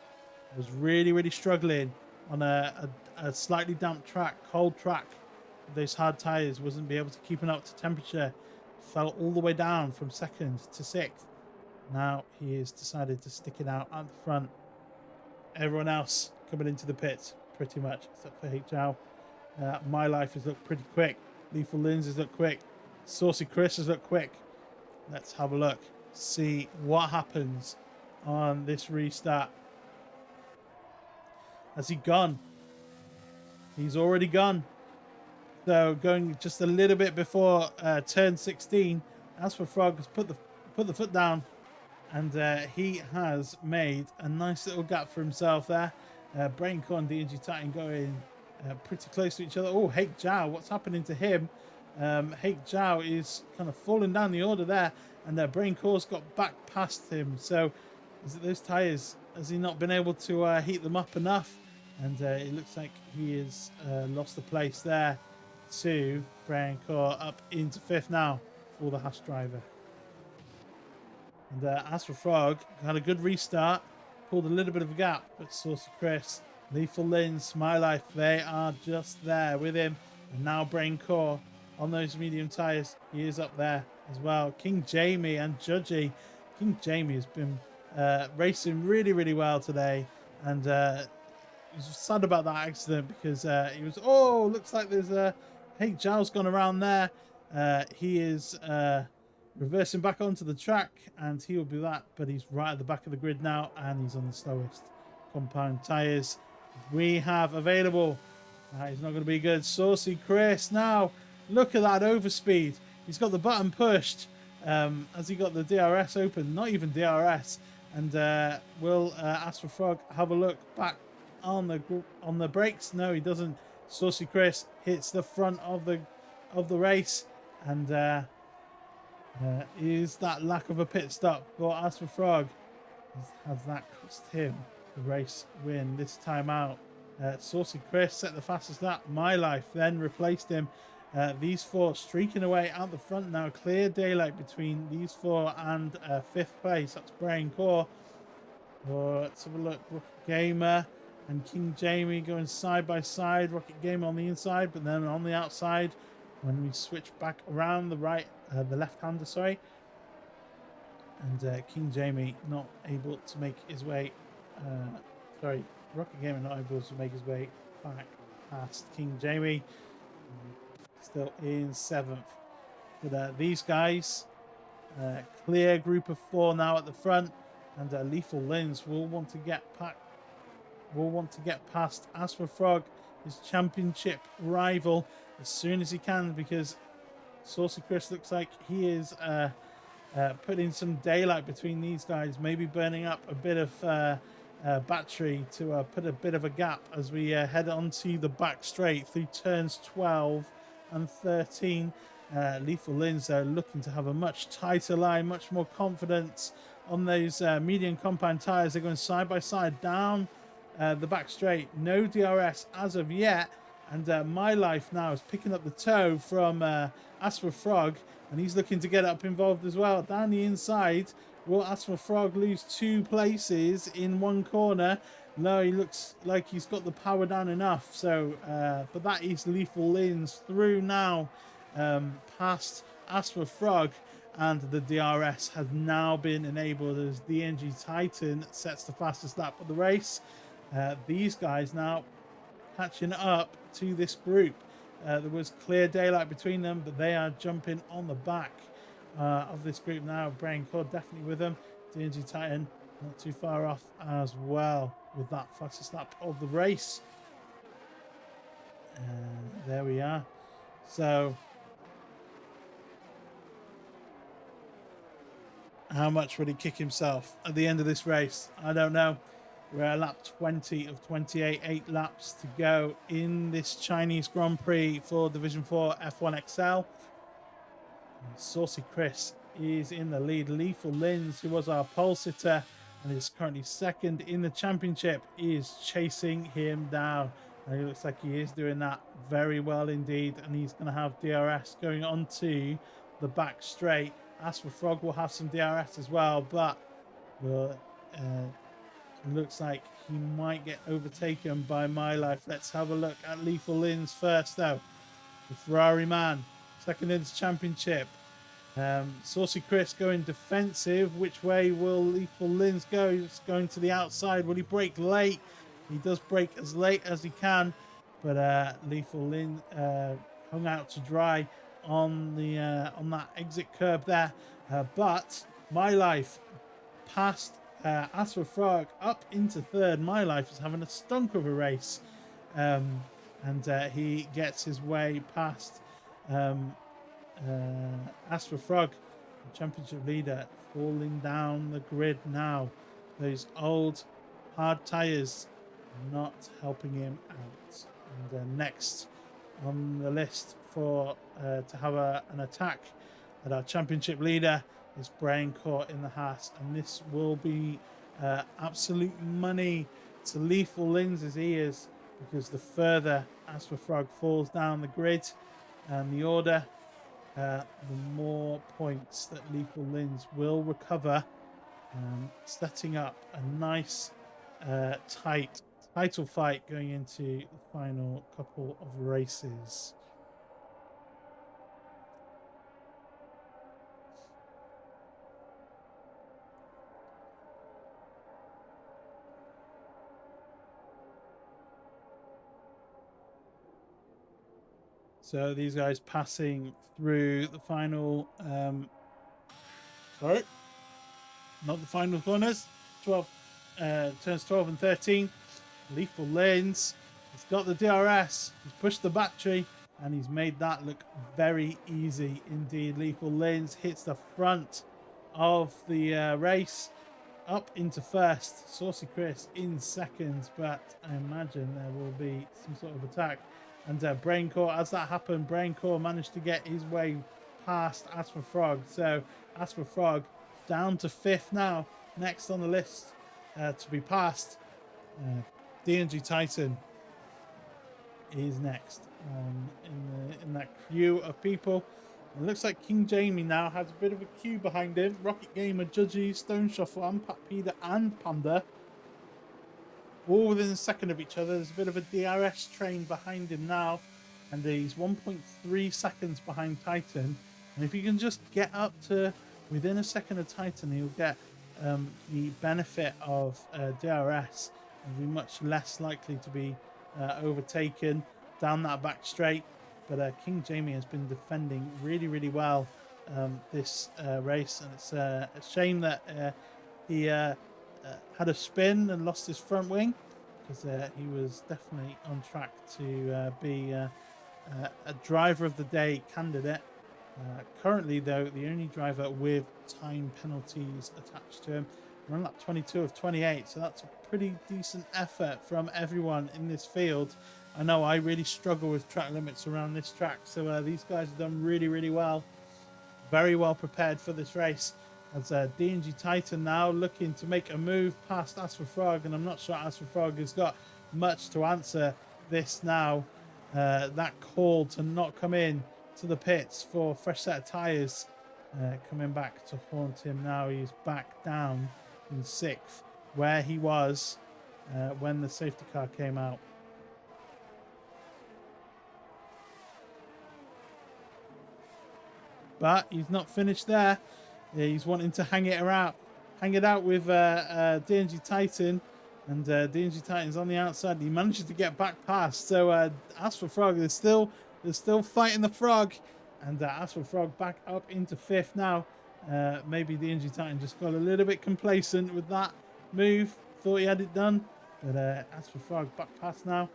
Was really struggling on a slightly damp track, cold track. Those hard tires wasn't be able to keep it up to temperature. Fell all the way down from 2nd to 6th. Now he has decided to stick it out at the front. Everyone else coming into the pits pretty much except for Hake Zhao. My life has looked pretty quick. Lethal Lens has looked quick. Saucy Chris has looked quick. Let's have a look. See what happens on this restart. Has he gone? He's already gone. So going just a little bit before turn 16, AsthmaFrog has put the foot down, and he has made a nice little gap for himself there. Braincore and DNG Titan going pretty close to each other. Oh, Hake Zhao, what's happening to him? Hake Zhao is kind of falling down the order there, and Braincore's got back past him. So is it those tyres? Has he not been able to heat them up enough? And it looks like he has lost the place there to Brian Core, up into 5th now for the Haas driver. And AsthmaFrog had a good restart, pulled a little bit of a gap, but Saucy Chris, Lethal Lens, My Life, they are just there with him. And now Brain Core on those medium tyres, he is up there as well. King Jamie and Judgy. King Jamie has been racing really, really well today. And he's sad about that accident because he was, looks like there's a, hey, Zhao's gone around there. He is reversing back onto the track, and he will be that, but he's right at the back of the grid now, and he's on the slowest compound tyres we have available. He's not going to be good. Saucy Chris now, look at that overspeed. He's got the button pushed as he got the DRS open, not even DRS. And will AsthmaFrog have a look back on the brakes? No, he doesn't. Saucy Chris hits the front of the race, and is that lack of a pit stop for AsthmaFrog? Has that cost him the race win this time out? Saucy Chris set the fastest lap. My Life then replaced him. These four streaking away out the front now. Clear daylight between these four and 5th place. That's Brain Core. Let's have a look. Rocket Gamer and King Jamie going side by side. Rocket Gamer on the inside, but then on the outside when we switch back around the left-hander, sorry. And King Jamie not able to make his way. Rocket Gamer not able to make his way back past King Jamie. Still in 7th. But these guys, clear group of 4 now at the front, and Lethal Lens will want to get past AsthmaFrog, his championship rival, as soon as he can, because Saucy Chris looks like he is putting some daylight between these guys, maybe burning up a bit of battery to put a bit of a gap as we head onto the back straight through turns 12 and 13. Lethal Lens looking to have a much tighter line, much more confidence on those medium compound tires. They're going side by side down the back straight. No DRS as of yet. And My Life now is picking up the toe from AsthmaFrog, and he's looking to get up involved as well. Down the inside, will AsthmaFrog lose 2 places in one corner? No, he looks like he's got the power down enough. So, but that is Lethal Lens through now, past AsthmaFrog, and the DRS has now been enabled as DNG Titan sets the fastest lap of the race. These guys now catching up to this group. There was clear daylight between them, but they are jumping on the back of this group now. Brain Core definitely with them. DNG Titan not too far off as well with that fastest lap of the race. There we are. So how much would he kick himself at the end of this race? I don't know. We're at lap 20 of 28, 8 laps to go in this Chinese Grand Prix for Division 4 F1XL. Saucy Chris is in the lead. Lethal Lens, who was our pole sitter and is currently 2nd in the championship, is chasing him down. And it looks like he is doing that very well indeed. And he's going to have DRS going onto the back straight. AsthmaFrog will have some DRS as well, but looks like he might get overtaken by My Life. Let's have a look at Lethal Lens first, though. The Ferrari man, 2nd in the championship. Saucy Chris going defensive. Which way will Lethal Lens go? He's going to the outside. Will he brake late? He does brake as late as he can, but Lethal Lens hung out to dry on that exit curb there. But My Life passed AsthmaFrog up into 3rd. My Life is having a stunk of a race, and he gets his way past AsthmaFrog, the championship leader, falling down the grid now. Those old hard tires not helping him out. And next on the list for to have an attack at our championship leader is Brain Core in the Haas, and this will be absolute money to Lethal Lins's ears, because the further AsthmaFrog falls down the grid and the order, the more points that Lethal Lins will recover, setting up a nice tight title fight going into the final couple of races. So these guys passing through the final, sorry, not the final corners, 12, turns 12 and 13. Lethal Lins, he's got the DRS, he's pushed the battery, and he's made that look very easy indeed. Lethal Lins hits the front of the race, up into first. Saucy Chris in second, but I imagine there will be some sort of attack. And Braincore, as that happened, Braincore managed to get his way past AsthmaFrog. So AsthmaFrog down to fifth now, next on the list to be passed. DNG Titan is next in that queue of people. It looks like King Jamie now has a bit of a queue behind him. Rocket Gamer, Judgy, Stone Shuffle, and Pat Peter and Panda, all within a second of each other. There's a bit of a DRS train behind him now, and he's 1.3 seconds behind Titan. And if you can just get up to within a second of Titan, he'll get the benefit of DRS and be much less likely to be overtaken down that back straight. But King Jamie has been defending really, really well this race, and it's a shame that he had a spin and lost his front wing, because he was definitely on track to be a driver of the day candidate. Currently, though, the only driver with time penalties attached to him. We're on lap 22 of 28, so that's a pretty decent effort from everyone in this field. I know I really struggle with track limits around this track, so these guys have done really, really well. Very well prepared for this race. As DNG Titan now looking to make a move past AsthmaFrog, and I'm not sure AsthmaFrog has got much to answer this now. That call to not come in to the pits for a fresh set of tyres coming back to haunt him now. He's back down in sixth, where he was when the safety car came out. But he's not finished there. He's wanting to hang it out with DNG Titan, and DNG Titan's on the outside. He manages to get back past. So AsthmaFrog, they're still fighting the frog, and AsthmaFrog back up into fifth now. Maybe DNG Titan just got a little bit complacent with that move. Thought he had it done, but AsthmaFrog back past now.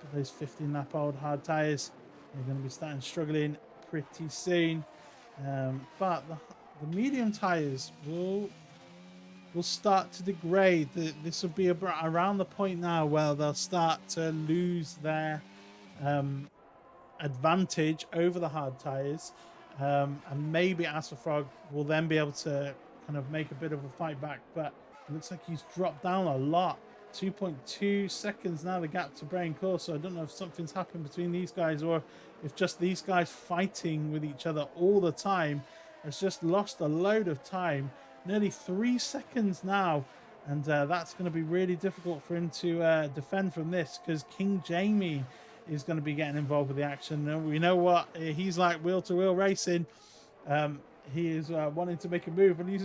With those 15-lap-old hard tyres, they're going to be starting struggling pretty soon. But the medium tyres will start to degrade. This will be around the point now where they'll start to lose their advantage over the hard tyres, and maybe AsthmaFrog will then be able to kind of make a bit of a fight back. But it looks like he's dropped down a lot. 2.2 seconds now, the gap to Braincore. So I don't know if something's happened between these guys, or if just these guys fighting with each other all the time has just lost a load of time. Nearly 3 seconds now, and that's going to be really difficult for him to defend from this, because King Jamie is going to be getting involved with the action. And we know what he's like, wheel to wheel racing. He is wanting to make a move, and he's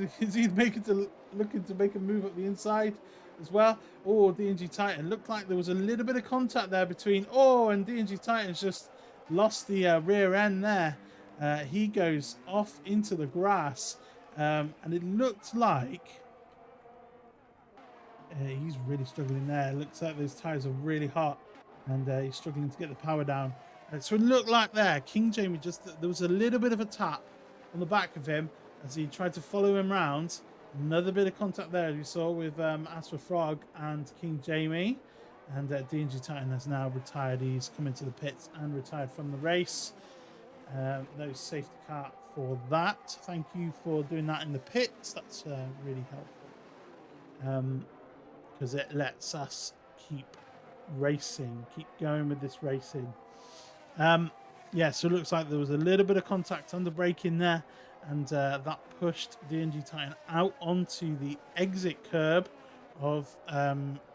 looking to make a move up the inside as well. Oh, DNG Titan, looked like there was a little bit of contact there between and DNG Titan's just lost the rear end there. He goes off into the grass, and it looked like he's really struggling there. It looks like those tires are really hot, and he's struggling to get the power down. So it looked like there, King Jamie, there was a little bit of a tap on the back of him as he tried to follow him round. Another bit of contact there, as you saw, with AsthmaFrog and King Jamie. And DNG Titan has now retired. He's come into the pits and retired from the race. No safety car for that. Thank you for doing that in the pits. That's really helpful, because it lets us keep racing, keep going with this racing. Yeah, so it looks like there was a little bit of contact on the braking there, and that pushed DNG Titan out onto the exit curb of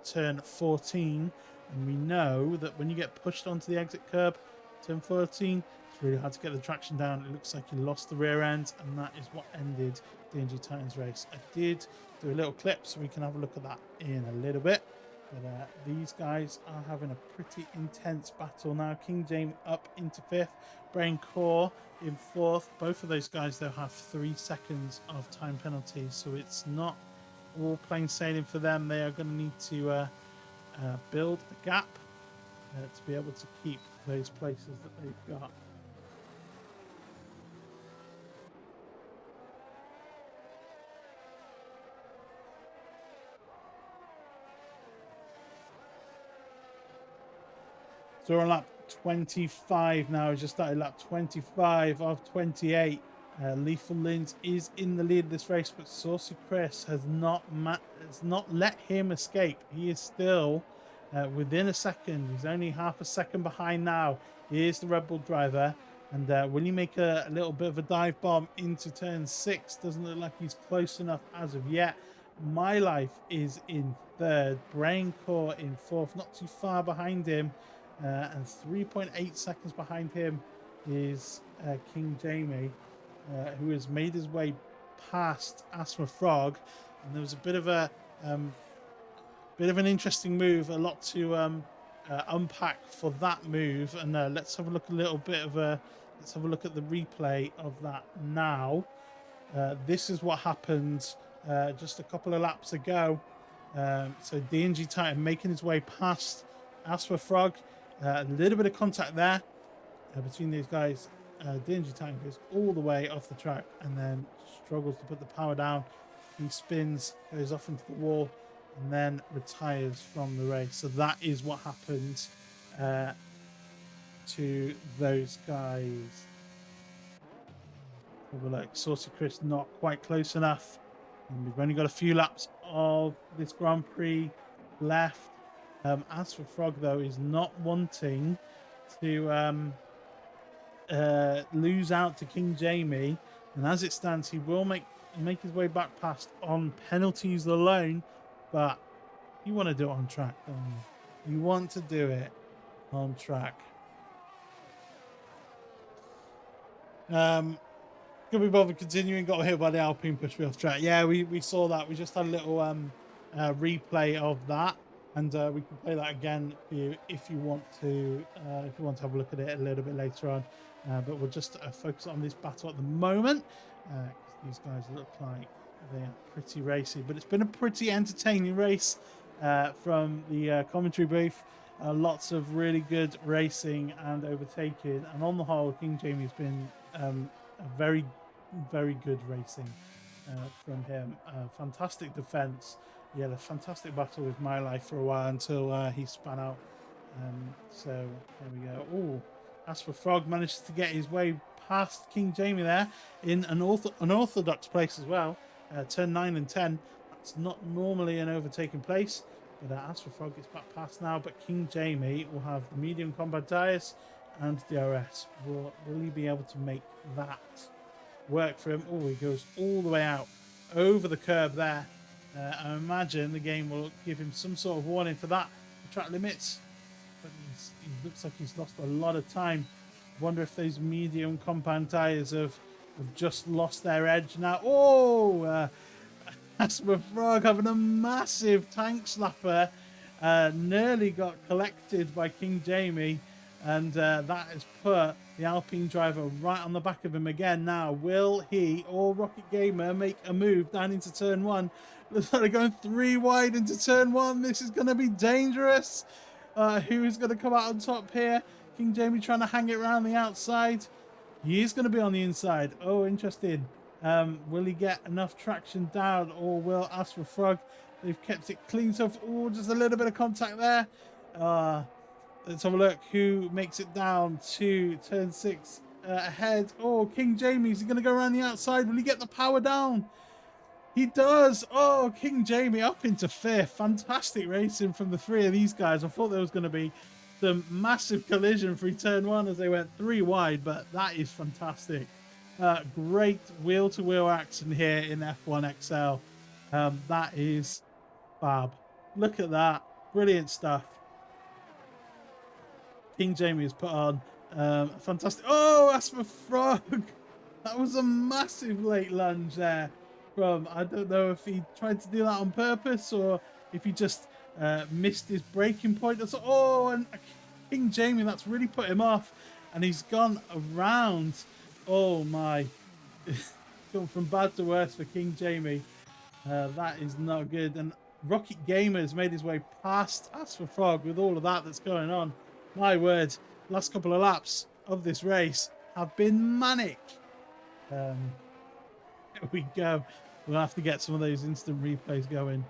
turn 14. And we know that when you get pushed onto the exit curb, turn 14, it's really hard to get the traction down. It looks like you lost the rear end, and that is what ended DNG Titan's race. I did do a little clip so we can have a look at that in a little bit. But these guys are having a pretty intense battle now. King James up into 5th, Brain Core in 4th. Both of those guys, though, have 3 seconds of time penalty, so it's not all plain sailing for them. They are going to need to build a gap to be able to keep those places that they've got. So we're on lap 25 now. Just started lap 25 of 28. Lethal Lins is in the lead of this race, but Saucy Chris has not let him escape. He is still within a second. He's only half a second behind now. He is the Red Bull driver. And will he make a little bit of a dive bomb into turn 6? Doesn't look like he's close enough as of yet. My Life is in 3rd. Brain Core in 4th. Not too far behind him. And 3.8 seconds behind him is King Jamie, who has made his way past AsthmaFrog. And there was a bit of an interesting move, a lot to unpack for that move. And let's have a look let's have a look at the replay of that now. This is what happened just a couple of laps ago. So DNG Titan making his way past AsthmaFrog. A little bit of contact there between these guys. DNG Titan goes all the way off the track and then struggles to put the power down. He spins, goes off into the wall, and then retires from the race. So that is what happened to those guys. Like Saucy Chris not quite close enough. And we've only got a few laps of this Grand Prix left. AsthmaFrog, though, is not wanting to lose out to King Jamie, and as it stands, he will make his way back past on penalties alone. But you want to do it on track, don't you? You want to do it on track. Can we bother continuing? Got hit by the Alpine, pushed me off track. Yeah, we saw that. We just had a little replay of that. And we can play that again for you if you want to have a look at it a little bit later on. But we'll just focus on this battle at the moment. These guys look like they are pretty racy, but it's been a pretty entertaining race from the commentary booth. Lots of really good racing and overtaking, and on the whole, King Jamie has been a very, very good racing from him. Fantastic defense. He had a fantastic battle with My Life for a while until he spun out. So there we go. Oh, AsthmaFrog managed to get his way past King Jamie there in an unorthodox place as well. Turn 9 and 10. That's not normally an overtaken place, but AsthmaFrog gets back past now. But King Jamie will have the medium combat tires and DRS. Will he be able to make that work for him? Oh, he goes all the way out over the curb there. I imagine the game will give him some sort of warning for that. The track limits, but he looks like he's lost a lot of time. Wonder if those medium compound tires have just lost their edge now. Oh, AsthmaFrog having a massive tank slapper. Nearly got collected by King Jamie, and that has put the Alpine driver right on the back of him again. Now, will he or Rocket Gamer make a move down into turn 1? Looks like they're going 3 wide into turn 1. This is going to be dangerous. Who is going to come out on top here? King Jamie trying to hang it around the outside. He is going to be on the inside. Oh, interesting. Will he get enough traction down, or will AsthmaFrog? They've kept it clean. So, oh, just a little bit of contact there. Let's have a look. Who makes it down to turn 6 ahead? Oh, King Jamie. Is he going to go around the outside? Will he get the power down? He does. Oh, King Jamie up into fifth. Fantastic racing from the three of these guys. I thought there was going to be some massive collision through turn one as they went three wide, but that is fantastic. Great wheel-to-wheel action here in F1XL. That is fab. Look at that. Brilliant stuff. King Jamie has put on fantastic. Oh, AsthmaFrog. That was a massive late lunge there from, I don't know if he tried to do that on purpose or if he just missed his braking point. Oh, and King Jamie, that's really put him off. And he's gone around. Oh my. Gone from bad to worse for King Jamie. That is not good. And Rocket Gamer has made his way past AsthmaFrog with all of that that's going on. My word, last couple of laps of this race have been manic. Here we go. We'll have to get some of those instant replays going.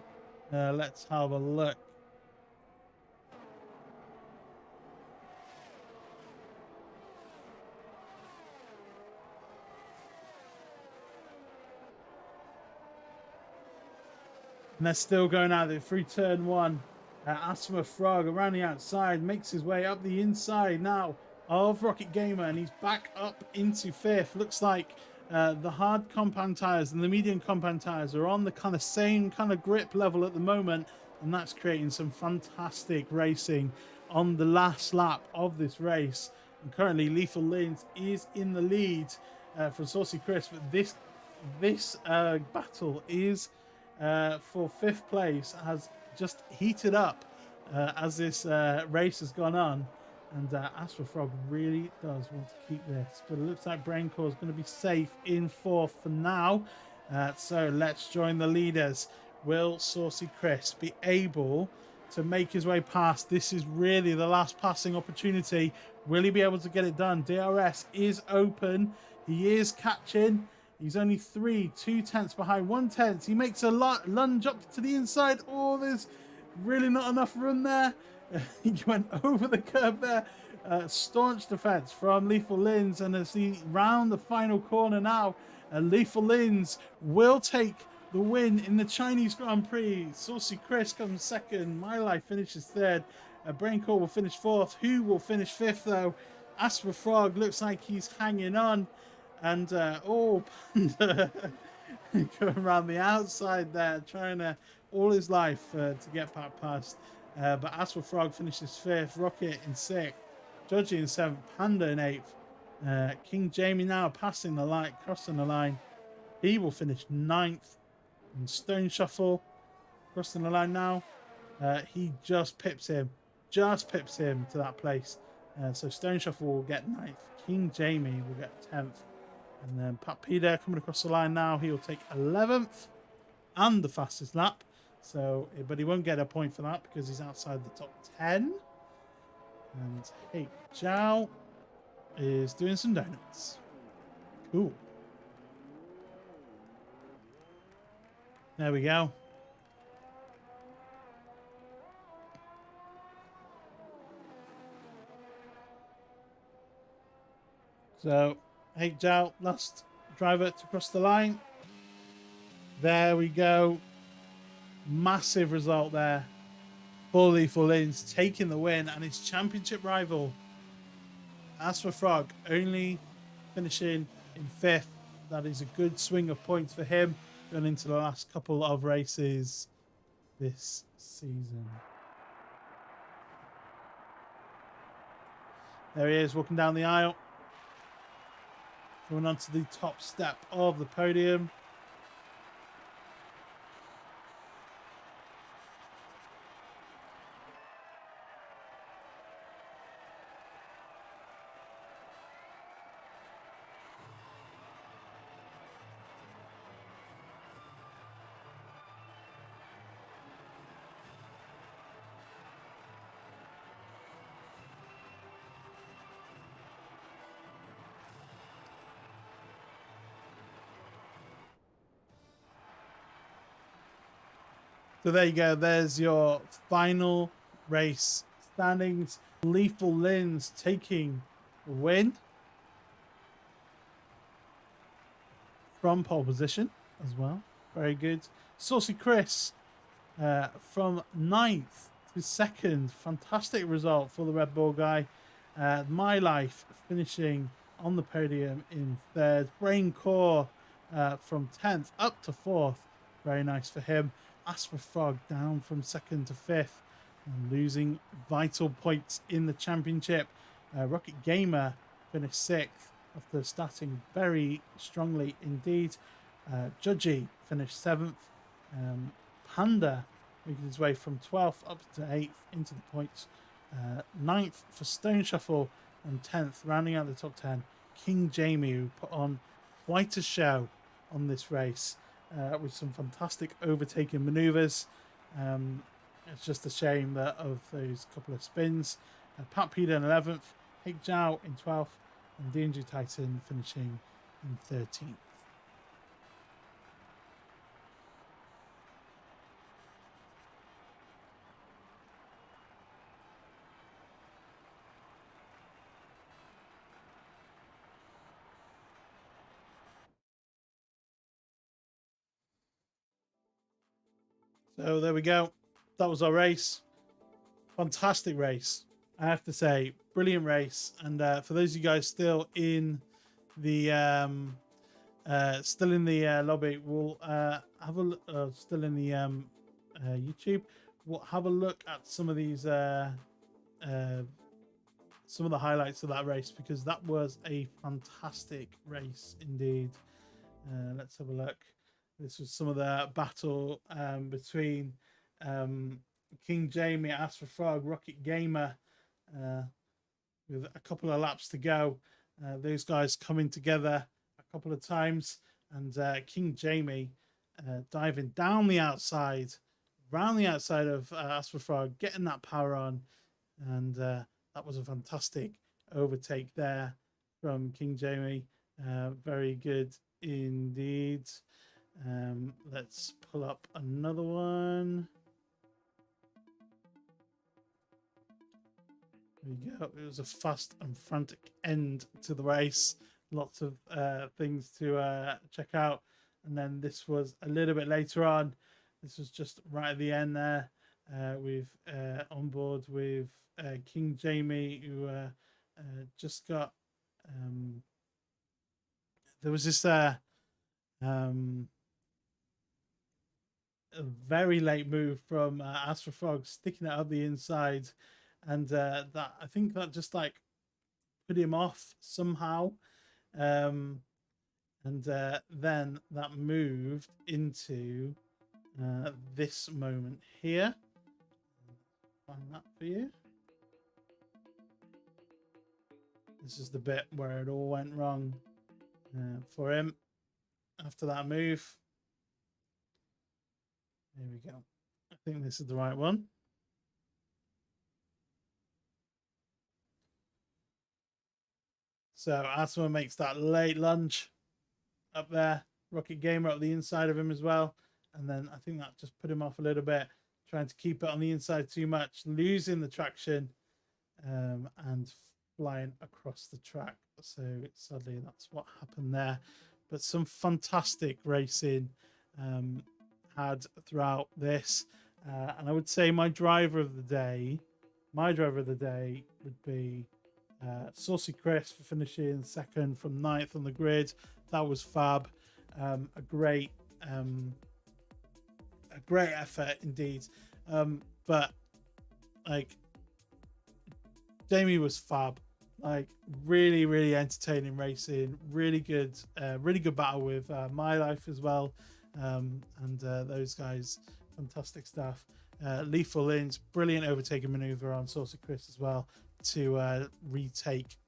Let's have a look. And they're still going out there through turn one. AsthmaFrog around the outside makes his way up the inside now of Rocket Gamer, and he's back up into fifth. Looks like the hard compound tires and the medium compound tires are on the kind of same kind of grip level at the moment, and that's creating some fantastic racing on the last lap of this race. And currently Lethal Lins is in the lead for Saucy Chris, but this battle is for fifth place has just heated up as this race has gone on, and AsthmaFrog really does want to keep this, but it looks like Braincore is going to be safe in fourth for now. So let's join the leaders. Will Saucy Chris be able to make his way past? This is really the last passing opportunity. Will he be able to get it done? DRS is open. He is catching. He's only 2/10 behind, 1/10. He makes a lunge up to the inside. Oh, there's really not enough room there. He went over the curb there. Staunch defense from Lethal Lins. And as he round the final corner now, Lethal Lins will take the win in the Chinese Grand Prix. Saucy Chris comes second. My Life finishes third. Braincore will finish fourth. Who will finish fifth, though? AsthmaFrog looks like he's hanging on. And Panda going around the outside there, trying to all his life to get back past. But AsthmaFrog finishes fifth, Rocket in sixth, Judgy in seventh, Panda in eighth. King Jamie now passing the line, crossing the line. He will finish ninth. And Stone Shuffle crossing the line now. He just pips him to that place. So Stone Shuffle will get ninth. King Jamie will get 10th. And then Pat Peter coming across the line now. He'll take 11th and the fastest lap. So, but he won't get a point for that because he's outside the top 10. And Hey Chow is doing some donuts. Cool. There we go. So, Hey Chow, last driver to cross the line. There we go. Massive result there. For Lethal Lins taking the win, and his championship rival AsthmaFrog only finishing in fifth. That is a good swing of points for him going into the last couple of races this season. There he is walking down the aisle, coming onto the top step of the podium. So there you go. There's your final race standings. Lethal Lins taking the win from pole position as well. Very good. Saucy Chris from 9th to 2nd. Fantastic result for the Red Bull guy. My Life finishing on the podium in 3rd. Brain Core from 10th up to 4th. Very nice for him. AsthmaFrog down from 2nd to 5th and losing vital points in the championship. Rocket Gamer finished 6th after starting very strongly indeed. Judgy finished 7th. Panda making his way from 12th up to 8th into the points. 9th for Stone Shuffle and 10th, rounding out the top 10. King Jamie, who put on quite a show on this race with some fantastic overtaking maneuvers. It's just a shame that of those couple of spins. Pat Peter in 11th, Hake Zhao in 12th, and DNG Titan finishing in 13th. So there we go. That was our race. Fantastic race, I have to say. Brilliant race. And for those of you guys still in the lobby, we'll have a look. Still in the YouTube, we'll have a look at some of these some of the highlights of that race, because that was a fantastic race indeed. Let's have a look. This was some of the battle between King Jamie, AsthmaFrog, Rocket Gamer, with a couple of laps to go. Those guys coming together a couple of times, and King Jamie diving down the outside, round the outside of AsthmaFrog, getting that power on, and that was a fantastic overtake there from King Jamie. Very good indeed. Let's pull up another one. There we go. It was a fast and frantic end to the race. Lots of things to check out. And then this was a little bit later on. This was just right at the end there, with on board with King Jamie, who just got there was this a very late move from AsthmaFrog, sticking it up the inside, and that, I think that just like put him off somehow, and then that moved into this moment here. Find that for you. This is the bit where it all went wrong for him after that move. There we go. I think this is the right one. So Asthma makes that late lunge up there. Rocket Gamer up the inside of him as well. And then I think that just put him off a little bit, trying to keep it on the inside too much, losing the traction and flying across the track. So sadly, that's what happened there. But some fantastic racing had throughout this. And I would say my driver of the day would be Saucy Chris for finishing 2nd from 9th on the grid. That was fab. A great effort indeed. But like, Jamie was fab. Like, really entertaining racing. Really good battle with My Life as well. And those guys, fantastic stuff. Lethal Lins, brilliant overtaking maneuver on Saucy Chris as well to retake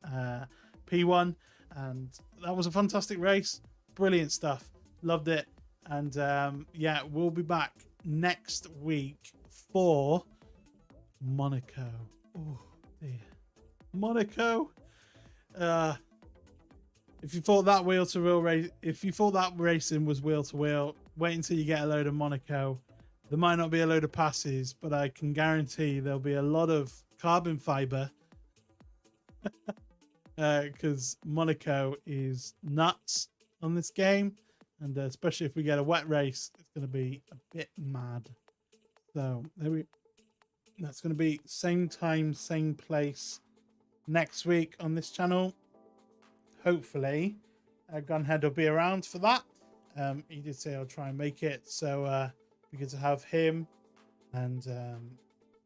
P1, and that was a fantastic race. Brilliant stuff, loved it. And yeah, we'll be back next week for Monaco. Oh dear, Monaco. If you thought that wheel to wheel race, if you thought that racing was wheel to wheel, wait until you get a load of Monaco. There might not be a load of passes, but I can guarantee there'll be a lot of carbon fiber, because Monaco is nuts on this game. And especially if we get a wet race, it's going to be a bit mad. So that's going to be same time, same place next week on this channel. Hopefully, Gunhead will be around for that. He did say I'll try and make it, so we get to have him. And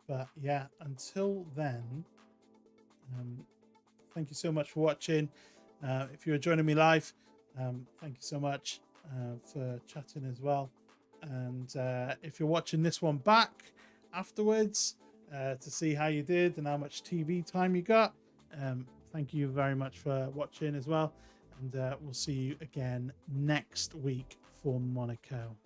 but yeah, until then, thank you so much for watching. If you're joining me live, thank you so much for chatting as well. And if you're watching this one back afterwards to see how you did and how much TV time you got, thank you very much for watching as well. And we'll see you again next week for Monaco.